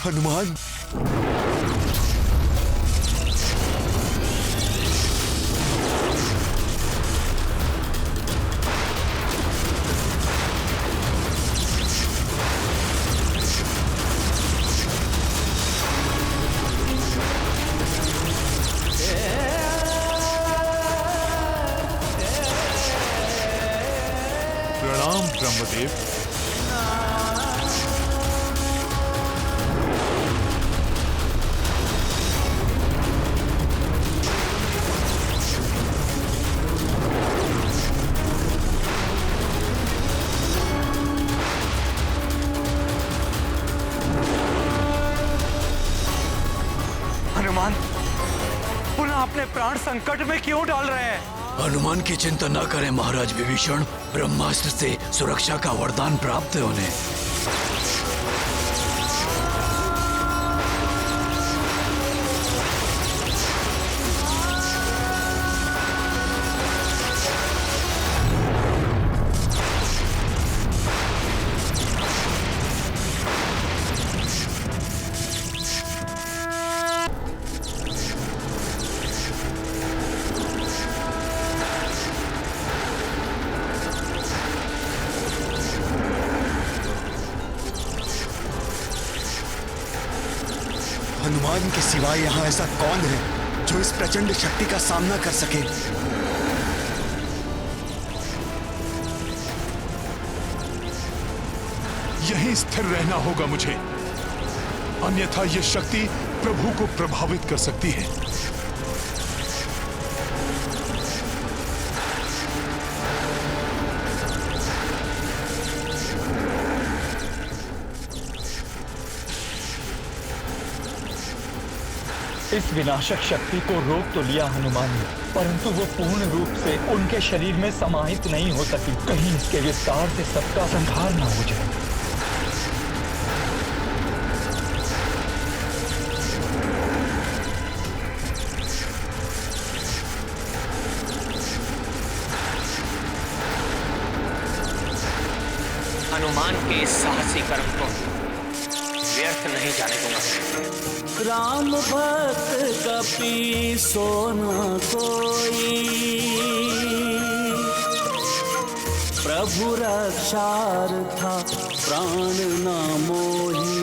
हनुमान, प्रणाम ब्रह्मदेव। हनुमान, पुनः अपने प्राण संकट में क्यों डाल रहे हैं? हनुमान की चिंता न करें महाराज विभीषण, ब्रह्मास्त्र से सुरक्षा का वरदान प्राप्त है उन्हें। के सिवाय यहाँ ऐसा कौन है जो इस प्रचंड शक्ति का सामना कर सके? यहीं स्थिर रहना होगा मुझे, अन्यथा यह शक्ति प्रभु को प्रभावित कर सकती है। इस विनाशक शक्ति को रोक तो लिया हनुमान ने, परंतु वो पूर्ण रूप से उनके शरीर में समाहित नहीं हो सकी। कहीं इसके विस्तार से सबका संहार ना हो जाए। हनुमान के इस साहसी कर्म को व्यर्थ नहीं जाने दूंगा। राम भक्त कपि सोना कोई, प्रभु रक्षार्था प्राण न मोही।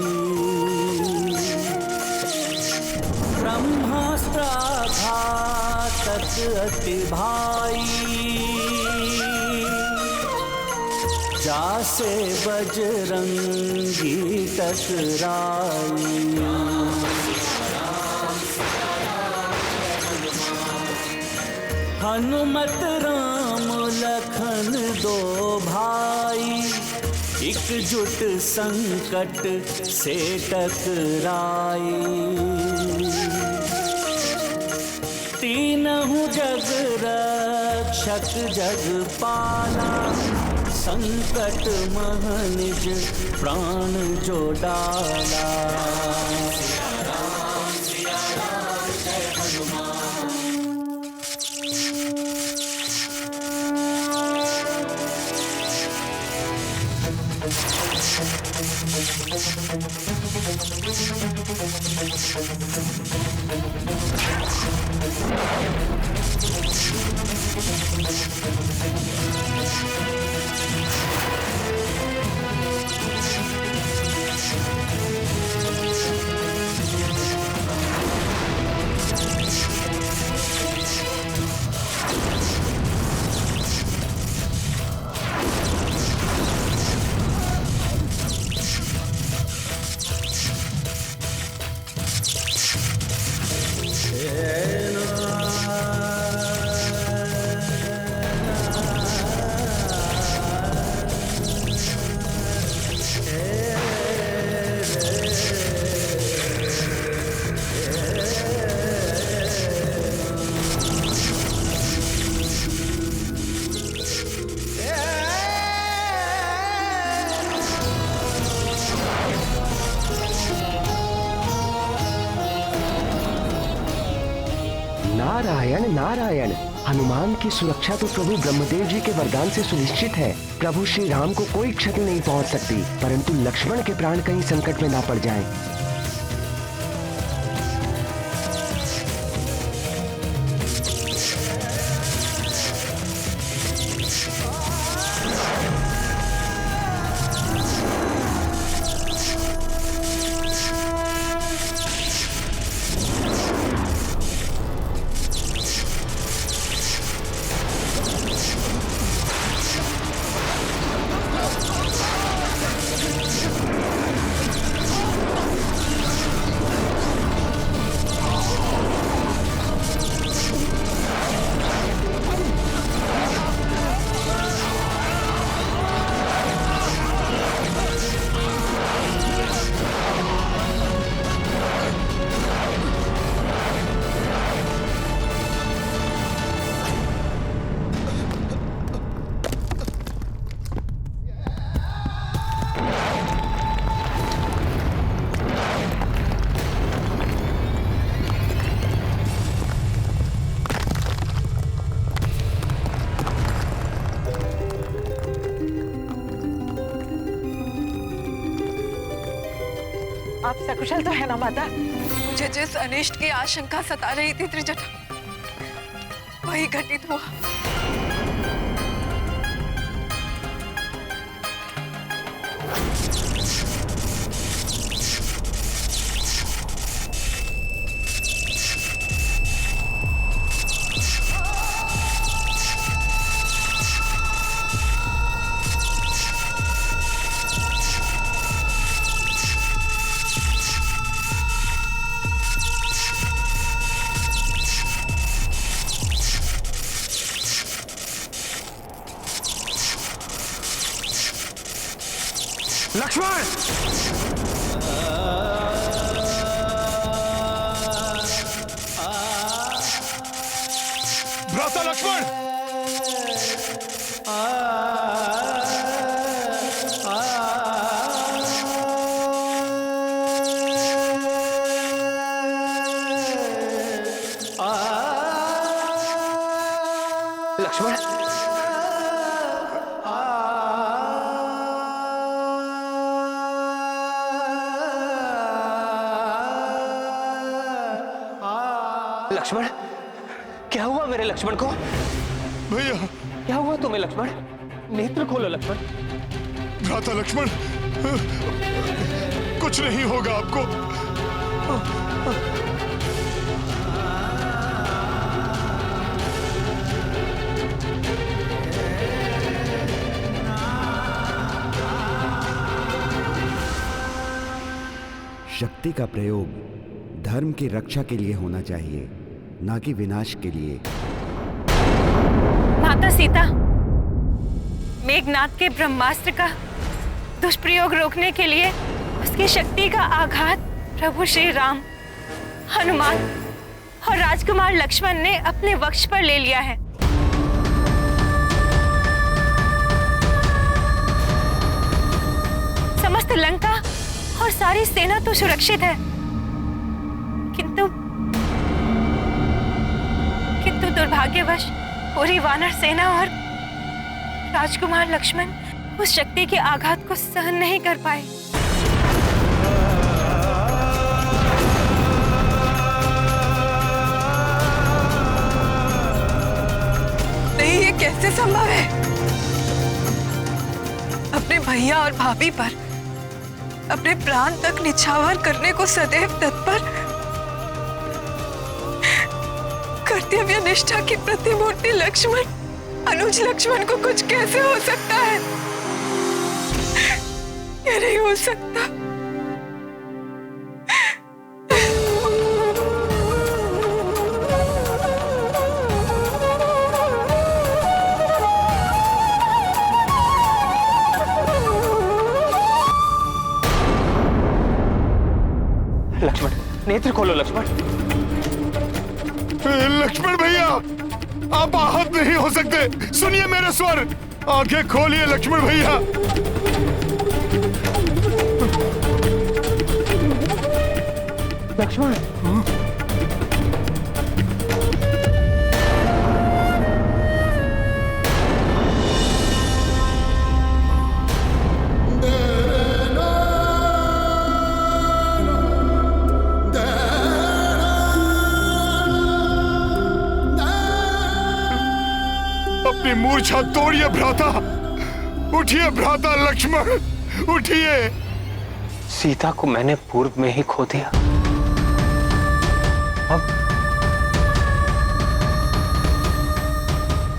ब्रह्मास्त्र घातक अति भाई, जासे बजरंगी टकराई। हनुमत राम लखन दो भाई, एकजुट संकट से टकराई। तीनहु जग रक्षक जग पाला, संकट मह निज प्राण जो डाला। नारायण नारायण। हनुमान की सुरक्षा तो प्रभु ब्रह्मदेव जी के वरदान से सुनिश्चित है। प्रभु श्री राम को कोई क्षति नहीं पहुंच सकती, परंतु लक्ष्मण के प्राण कहीं संकट में ना पड़ जाएं। आप सकुशल तो है ना माता? मुझे जिस अनिष्ट की आशंका सता रही थी त्रिजटा, वही घटित हुआ। भ्राता लक्ष्मण! लक्ष्मण! लक्ष्मण, क्या हुआ मेरे लक्ष्मण को? भैया, क्या हुआ तुम्हें लक्ष्मण? नेत्र खोलो लक्ष्मण। भ्राता लक्ष्मण, कुछ नहीं होगा आपको। शक्ति का प्रयोग धर्म की रक्षा के लिए होना चाहिए, ना कि विनाश के लिए। माता सीता, मेघनाद के ब्रह्मास्त्र का दुष्प्रयोग रोकने के लिए उसकी शक्ति का आघात प्रभु श्री राम, हनुमान और राजकुमार लक्ष्मण ने अपने वक्ष पर ले लिया है। समस्त लंका और सारी सेना तो सुरक्षित है, किंतु दुर्भाग्यवश पूरी वानर सेना और राजकुमार लक्ष्मण उस शक्ति के आघात को सहन नहीं कर पाए। नहीं, ये कैसे संभव है? अपने भैया और भाभी पर अपने प्राण तक निछावर करने को सदैव तत्पर, कर्तव्य निष्ठा की प्रतिमूर्ति लक्ष्मण, अनुज लक्ष्मण को कुछ कैसे हो सकता है? ये नहीं हो सकता। लक्ष्मण, नेत्र खोलो लक्ष्मण। लक्ष्मण भैया, आप आहत नहीं हो सकते। सुनिए मेरे स्वर, आंखें खोलिए लक्ष्मण भैया। लक्ष्मण, अपनी मूर्छा तोड़िए भ्राता। उठिए भ्राता लक्ष्मण, उठिए। सीता को मैंने पूर्व में ही खो दिया, अब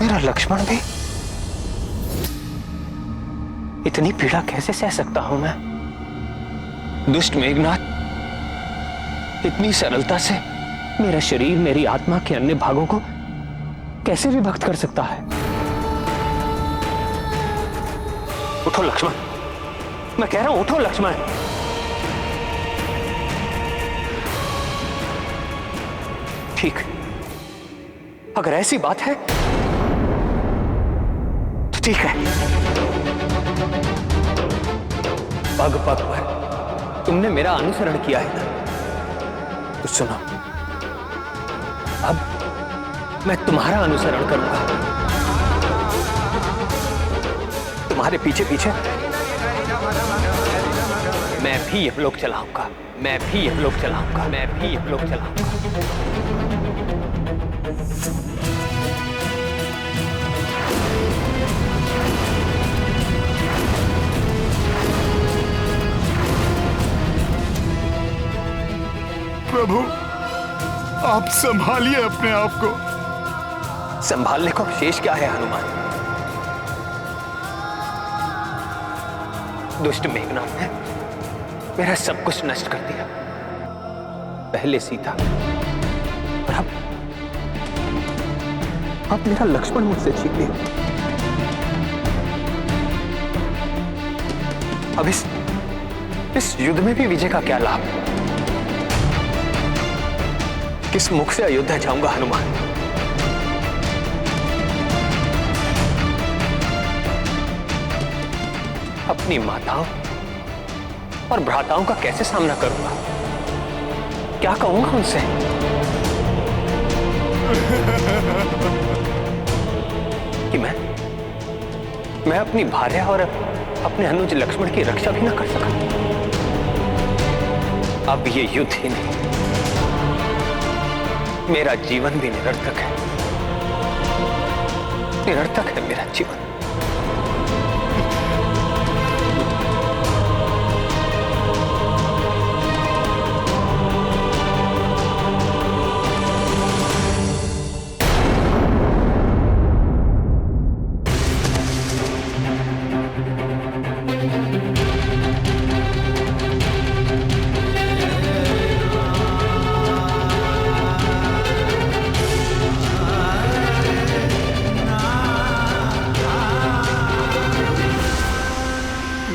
मेरा लक्ष्मण भी। इतनी पीड़ा कैसे सह सकता हूं मैं? दुष्ट मेघनाद इतनी सरलता से मेरा शरीर, मेरी आत्मा के अन्य भागों को कैसे विभक्त कर सकता है? उठो लक्ष्मण, मैं कह रहा हूं उठो लक्ष्मण। ठीक, अगर ऐसी बात है तो ठीक है। पग पग पर तुमने मेरा अनुसरण किया है ना, तो सुनो, अब मैं तुम्हारा अनुसरण करूंगा। तुम्हारे पीछे पीछे मैं भी यमलोक चलाऊंगा, मैं भी यमलोक चलाऊंगा, मैं भी यमलोक चलाऊंगा। प्रभु, आप संभालिए अपने आप को। संभालने को शेष क्या है हनुमान? दुष्ट मेघनाद ने मेरा सब कुछ नष्ट कर दिया। पहले सीता और अब मेरा लक्ष्मण मुझसे छीन लिया। अब इस इस युद्ध में भी विजय का क्या लाभ? किस मुख से अयोध्या जाऊंगा हनुमान? अपनी माताओं और भ्राताओं का कैसे सामना करूंगा? क्या कहूंगा उनसे? कि मैं अपनी भार्या और अपने अनुज लक्ष्मण की रक्षा भी ना कर सका। अब ये युद्ध ही नहीं, मेरा जीवन भी निरर्थक है। निरर्थक है मेरा जीवन।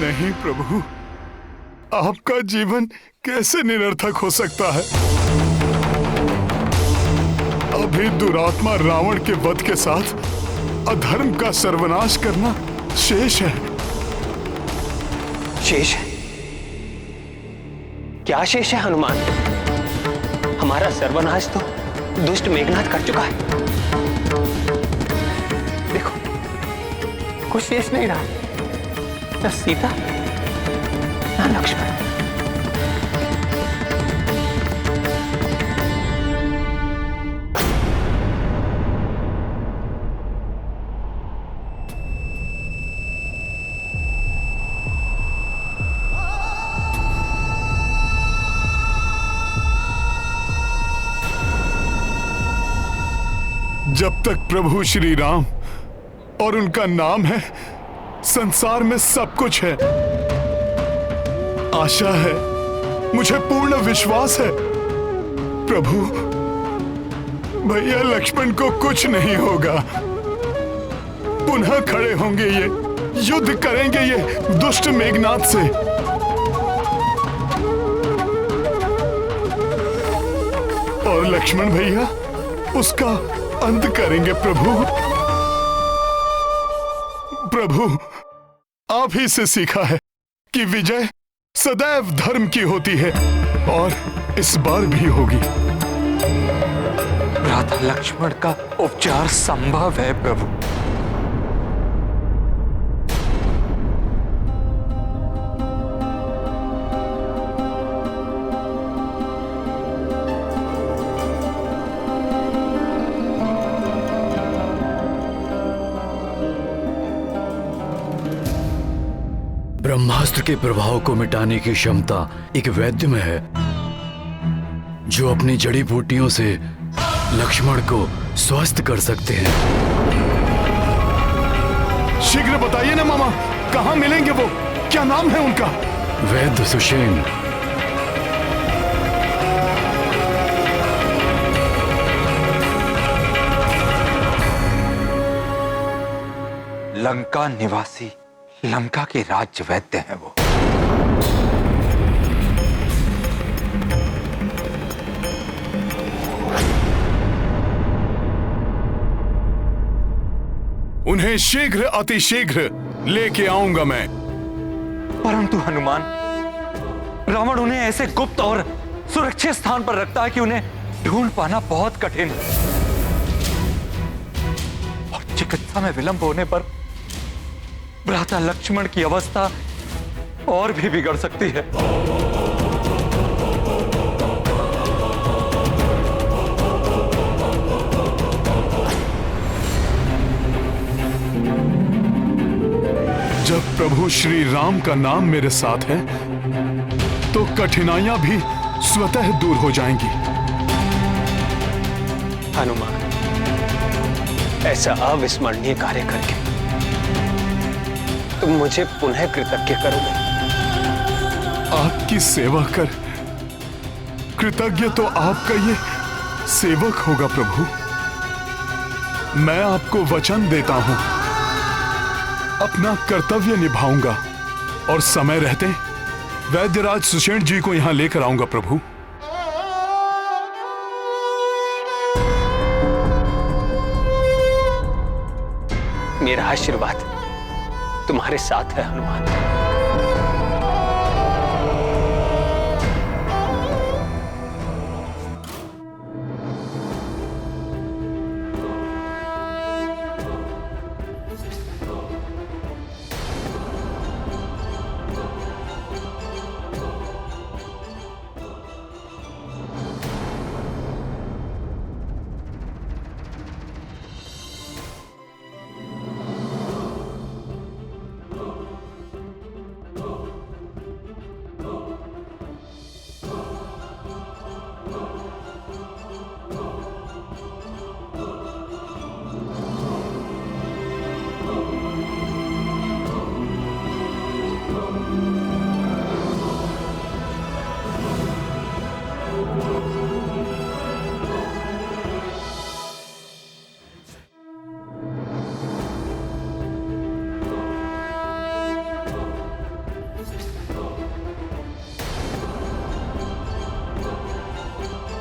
नहीं प्रभु, आपका जीवन कैसे निरर्थक हो सकता है? अभी दुरात्मा रावण के वध के साथ अधर्म का सर्वनाश करना शेष है। शेष है? क्या शेष है हनुमान? हमारा सर्वनाश तो दुष्ट मेघनाथ कर चुका है। देखो, कुछ शेष नहीं रहा, न सीता न लक्ष्मण। जब तक प्रभु श्री राम और उनका नाम है, संसार में सब कुछ है। आशा है, मुझे पूर्ण विश्वास है प्रभु, भैया लक्ष्मण को कुछ नहीं होगा। पुनः खड़े होंगे ये, युद्ध करेंगे ये दुष्ट मेघनाथ से। और लक्ष्मण भैया उसका अंत करेंगे प्रभु। प्रभु, आप ही से सीखा है कि विजय सदैव धर्म की होती है, और इस बार भी होगी। भ्राता लक्ष्मण का उपचार संभव है प्रभु। ब्रह्मास्त्र के प्रभाव को मिटाने की क्षमता एक वैद्य में है, जो अपनी जड़ी बूटियों से लक्ष्मण को स्वस्थ कर सकते हैं। शीघ्र बताइए ना मामा, कहाँ मिलेंगे वो? क्या नाम है उनका? वैद्य सुषेण। लंका निवासी, लंका के राज्य वैद्य हैं वो। उन्हें शीघ्र अतिशीघ्र लेके आऊंगा मैं। परंतु हनुमान, रावण उन्हें ऐसे गुप्त और सुरक्षित स्थान पर रखता है कि उन्हें ढूंढ पाना बहुत कठिन है। और चिकित्सा में विलंब होने पर भ्राता लक्ष्मण की अवस्था और भी बिगड़ सकती है। जब प्रभु श्री राम का नाम मेरे साथ है, तो कठिनाइयां भी स्वतः दूर हो जाएंगी। हनुमान, ऐसा अविस्मरणीय कार्य करके तुम मुझे पुनः कृतज्ञ करोगे। आपकी सेवा कर कृतज्ञ तो आपका ये सेवक होगा प्रभु। मैं आपको वचन देता हूं, अपना कर्तव्य निभाऊंगा और समय रहते वैद्यराज सुषेण जी को यहाँ लेकर आऊंगा प्रभु। मेरा आशीर्वाद तुम्हारे साथ है हनुमान।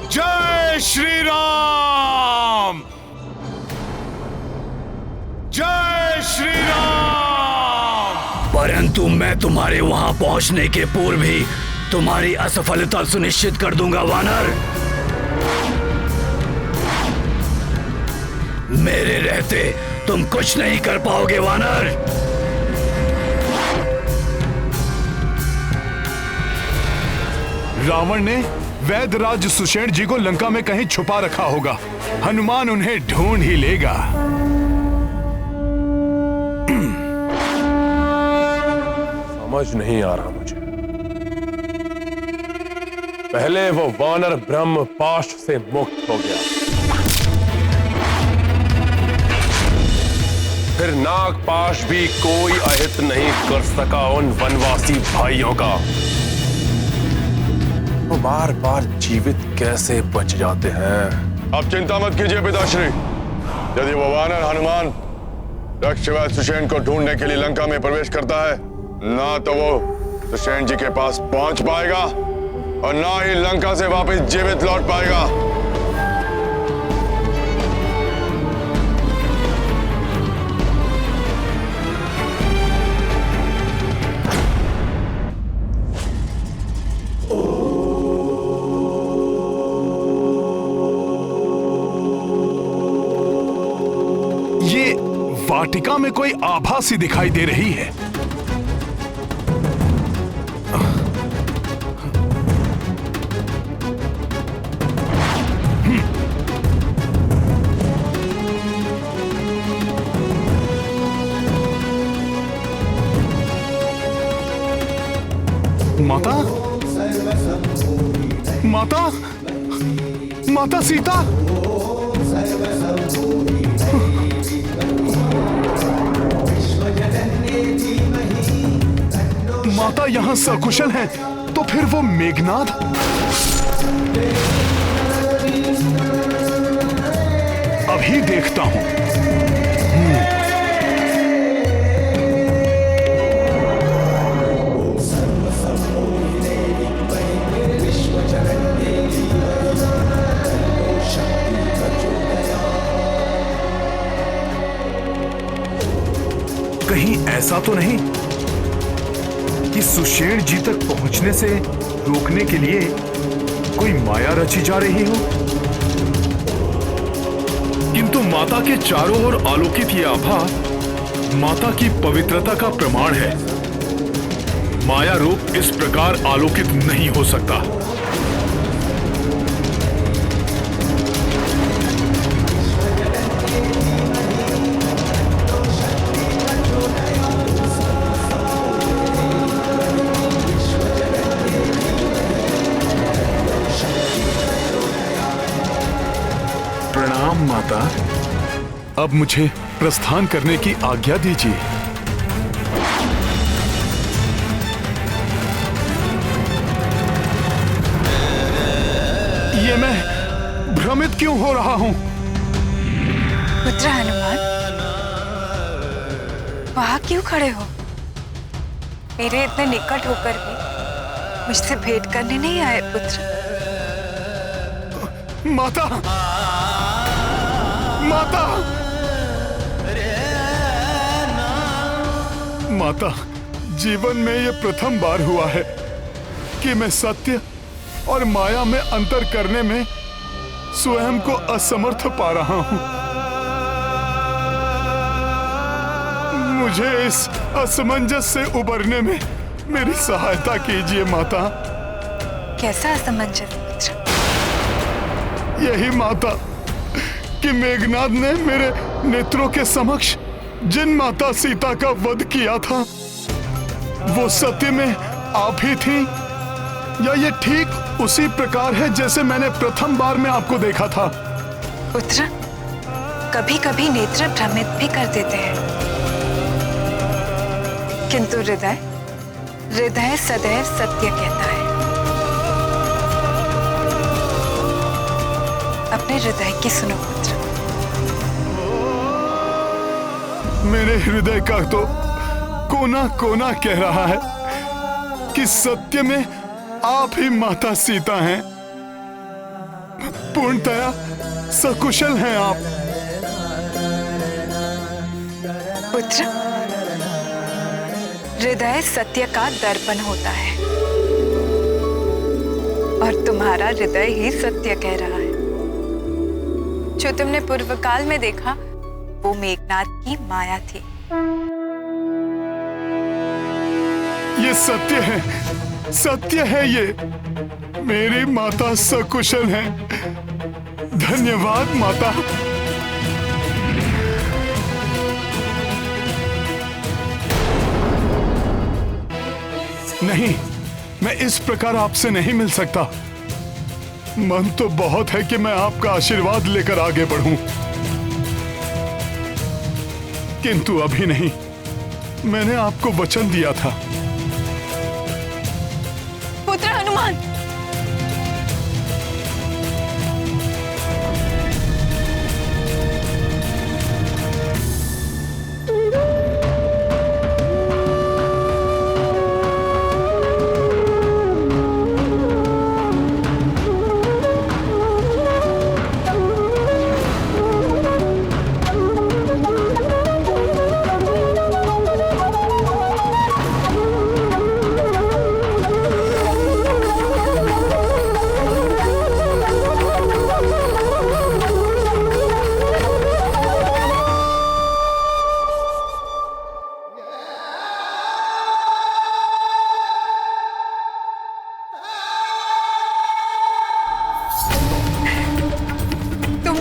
जय श्री राम, जय श्री राम। परंतु मैं तुम्हारे वहां पहुंचने के पूर्व ही तुम्हारी असफलता सुनिश्चित कर दूंगा वानर। मेरे रहते तुम कुछ नहीं कर पाओगे वानर। रावण ने वैद्यराज सुषेण जी को लंका में कहीं छुपा रखा होगा। हनुमान उन्हें ढूंढ ही लेगा। समझ नहीं आ रहा मुझे। पहले वो वानर ब्रह्म पाश से मुक्त हो गया, फिर नाग पाश भी कोई अहित नहीं कर सका उन वनवासी भाइयों का। वो बार बार जीवित कैसे बच जाते हैं? अब चिंता मत कीजिए पिताश्री। यदि वो वानर हनुमान रक्षवाद सुषेण को ढूंढने के लिए लंका में प्रवेश करता है, ना तो वो सुषेण जी के पास पहुंच पाएगा और ना ही लंका से वापस जीवित लौट पाएगा। वाटिका में कोई आभा सी दिखाई दे रही है। माता, माता, माता सीता। माता यहां सकुशल हैं, तो फिर वो मेघनाद? अभी देखता हूं। कहीं ऐसा तो नहीं कि सुषेण जी तक पहुंचने से रोकने के लिए कोई माया रची जा रही हो? किंतु माता के चारों ओर आलोकित यह आभा माता की पवित्रता का प्रमाण है। माया रूप इस प्रकार आलोकित नहीं हो सकता। माता, अब मुझे प्रस्थान करने की आज्ञा दीजिए। ये मैं भ्रमित क्यों हो रहा हूं? पुत्र हनुमान, वहां क्यों खड़े हो? मेरे इतने निकट होकर भी मुझसे भेंट करने नहीं आए पुत्र? माता, माता, माता, जीवन में ये प्रथम बार हुआ है कि मैं सत्य और माया में अंतर करने में स्वयं को असमर्थ पा रहा हूं। मुझे इस असमंजस से उबरने में मेरी सहायता कीजिए माता। कैसा असमंजस पुत्र? यही माता कि मेघनाद ने मेरे नेत्रों के समक्ष जिन माता सीता का वध किया था वो सत्य में आप ही थी, या ये ठीक उसी प्रकार है जैसे मैंने प्रथम बार में आपको देखा था? पुत्र, कभी कभी नेत्र भ्रमित भी कर देते हैं, किंतु हृदय सदैव सत्य कहता है। अपने हृदय की सुनो पुत्र। मेरे हृदय का तो कोना कोना कह रहा है कि सत्य में आप ही माता सीता हैं। पूर्णतया सकुशल हैं आप। पुत्र, हृदय सत्य का दर्पण होता है और तुम्हारा हृदय ही सत्य कह रहा है। जो तुमने पूर्व काल में देखा वो मेघनाद की माया थी। ये सत्य है, सत्य है ये। मेरी माता सकुशल है। धन्यवाद माता। नहीं, मैं इस प्रकार आपसे नहीं मिल सकता। मन तो बहुत है कि मैं आपका आशीर्वाद लेकर आगे बढ़ूं, किंतु अभी नहीं। मैंने आपको वचन दिया था। पुत्र हनुमान,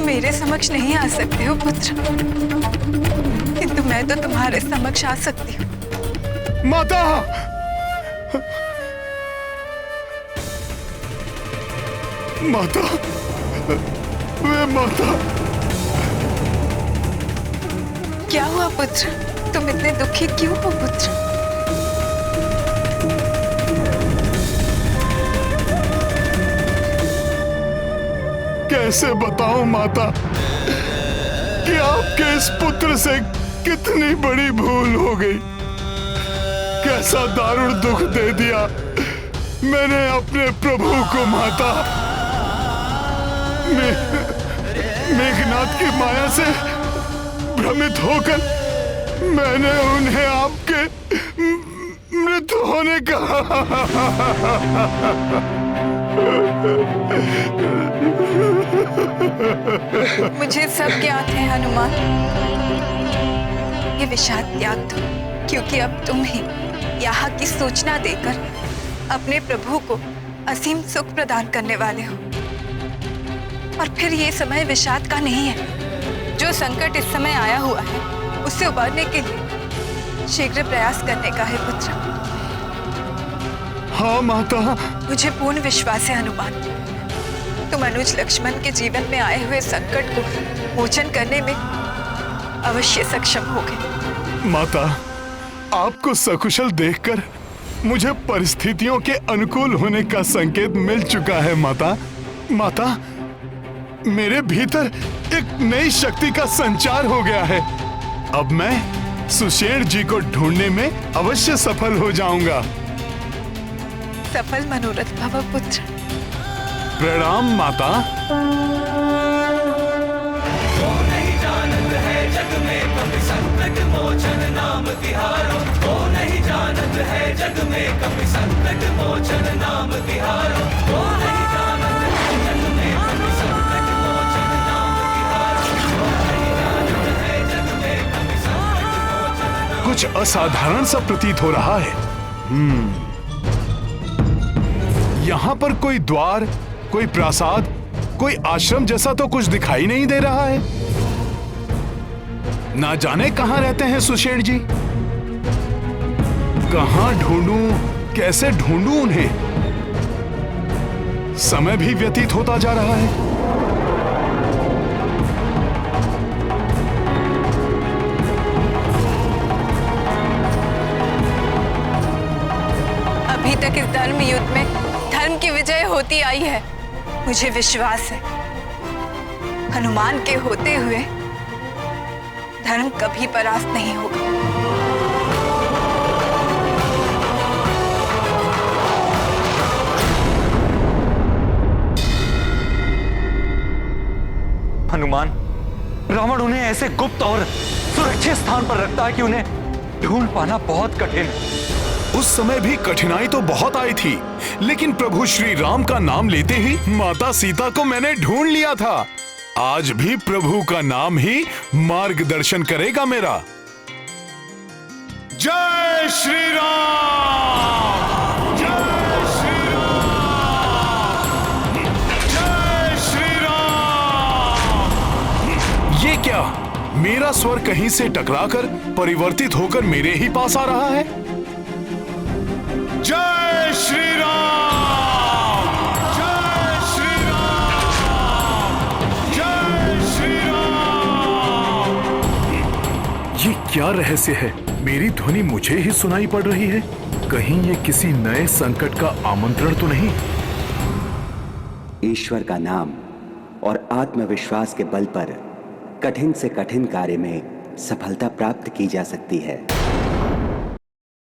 मेरे समक्ष नहीं आ सकते हो पुत्र, किंतु मैं तो तुम्हारे समक्ष आ सकती हूँ। माता, माता, वे माता। क्या हुआ पुत्र? तुम इतने दुखी क्यों हो पुत्र? कैसे बताऊं माता कि आपके इस पुत्र से कितनी बड़ी भूल हो गई। कैसा दारुण दुख दे दिया मैंने अपने प्रभु को माता। मेघनाद की माया से भ्रमित होकर मैंने उन्हें आपके मृत होने का मुझे सब ज्ञात है हनुमान। ये विषाद त्याग दो, क्योंकि अब तुम ही यहाँ की सूचना देकर अपने प्रभु को असीम सुख प्रदान करने वाले हो। और फिर ये समय विषाद का नहीं है। जो संकट इस समय आया हुआ है उससे उबरने के लिए शीघ्र प्रयास करने का है पुत्र। हाँ माता। मुझे पूर्ण विश्वास है हनुमान, तुम अनुज लक्ष्मण के जीवन में आए हुए संकट को मोचन करने में अवश्य सक्षम होगे। माता, आपको सकुशल देखकर मुझे परिस्थितियों के अनुकूल होने का संकेत मिल चुका है माता। माता, मेरे भीतर एक नई शक्ति का संचार हो गया है। अब मैं सुषेण जी को ढूंढने में अवश्य सफल हो जाऊंगा। सफल मनोरथ भव पुत्र। प्रणाम माता। वो नहीं जानत है जग में कभी संकट मोचन नाम तिहारो। वो नहीं जानत है जग में कभी संकट मोचन नाम तिहारो। वो नहीं जानत है जग में कभी संकट मोचन नाम तिहारो। वो नहीं जानत है जग में कभी संकट मोचन। कुछ असाधारण सा प्रतीत हो रहा है। यहाँ पर कोई द्वार, कोई प्रासाद, कोई आश्रम जैसा तो कुछ दिखाई नहीं दे रहा है। ना जाने कहां रहते हैं सुषेण जी। कहां ढूंढूं, कैसे ढूंढूं उन्हें। समय भी व्यतीत होता जा रहा है। अभी तक इस धर्म युद्ध में धर्म की विजय होती आई है। मुझे विश्वास है हनुमान के होते हुए धर्म कभी परास्त नहीं होगा। हनुमान, रावण उन्हें ऐसे गुप्त और सुरक्षित स्थान पर रखता है कि उन्हें ढूंढ पाना बहुत कठिन है। उस समय भी कठिनाई तो बहुत आई थी, लेकिन प्रभु श्री राम का नाम लेते ही माता सीता को मैंने ढूंढ लिया था। आज भी प्रभु का नाम ही मार्गदर्शन करेगा मेरा। जय श्री राम, जय श्री राम, जय श्री राम। ये क्या, मेरा स्वर कहीं से टकराकर परिवर्तित होकर मेरे ही पास आ रहा है। जय श्री राम, जय श्री राम, जय श्री राम। ये क्या रहस्य है? मेरी ध्वनि मुझे ही सुनाई पड़ रही है। कहीं ये किसी नए संकट का आमंत्रण तो नहीं? ईश्वर का नाम और आत्मविश्वास के बल पर कठिन से कठिन कार्य में सफलता प्राप्त की जा सकती है।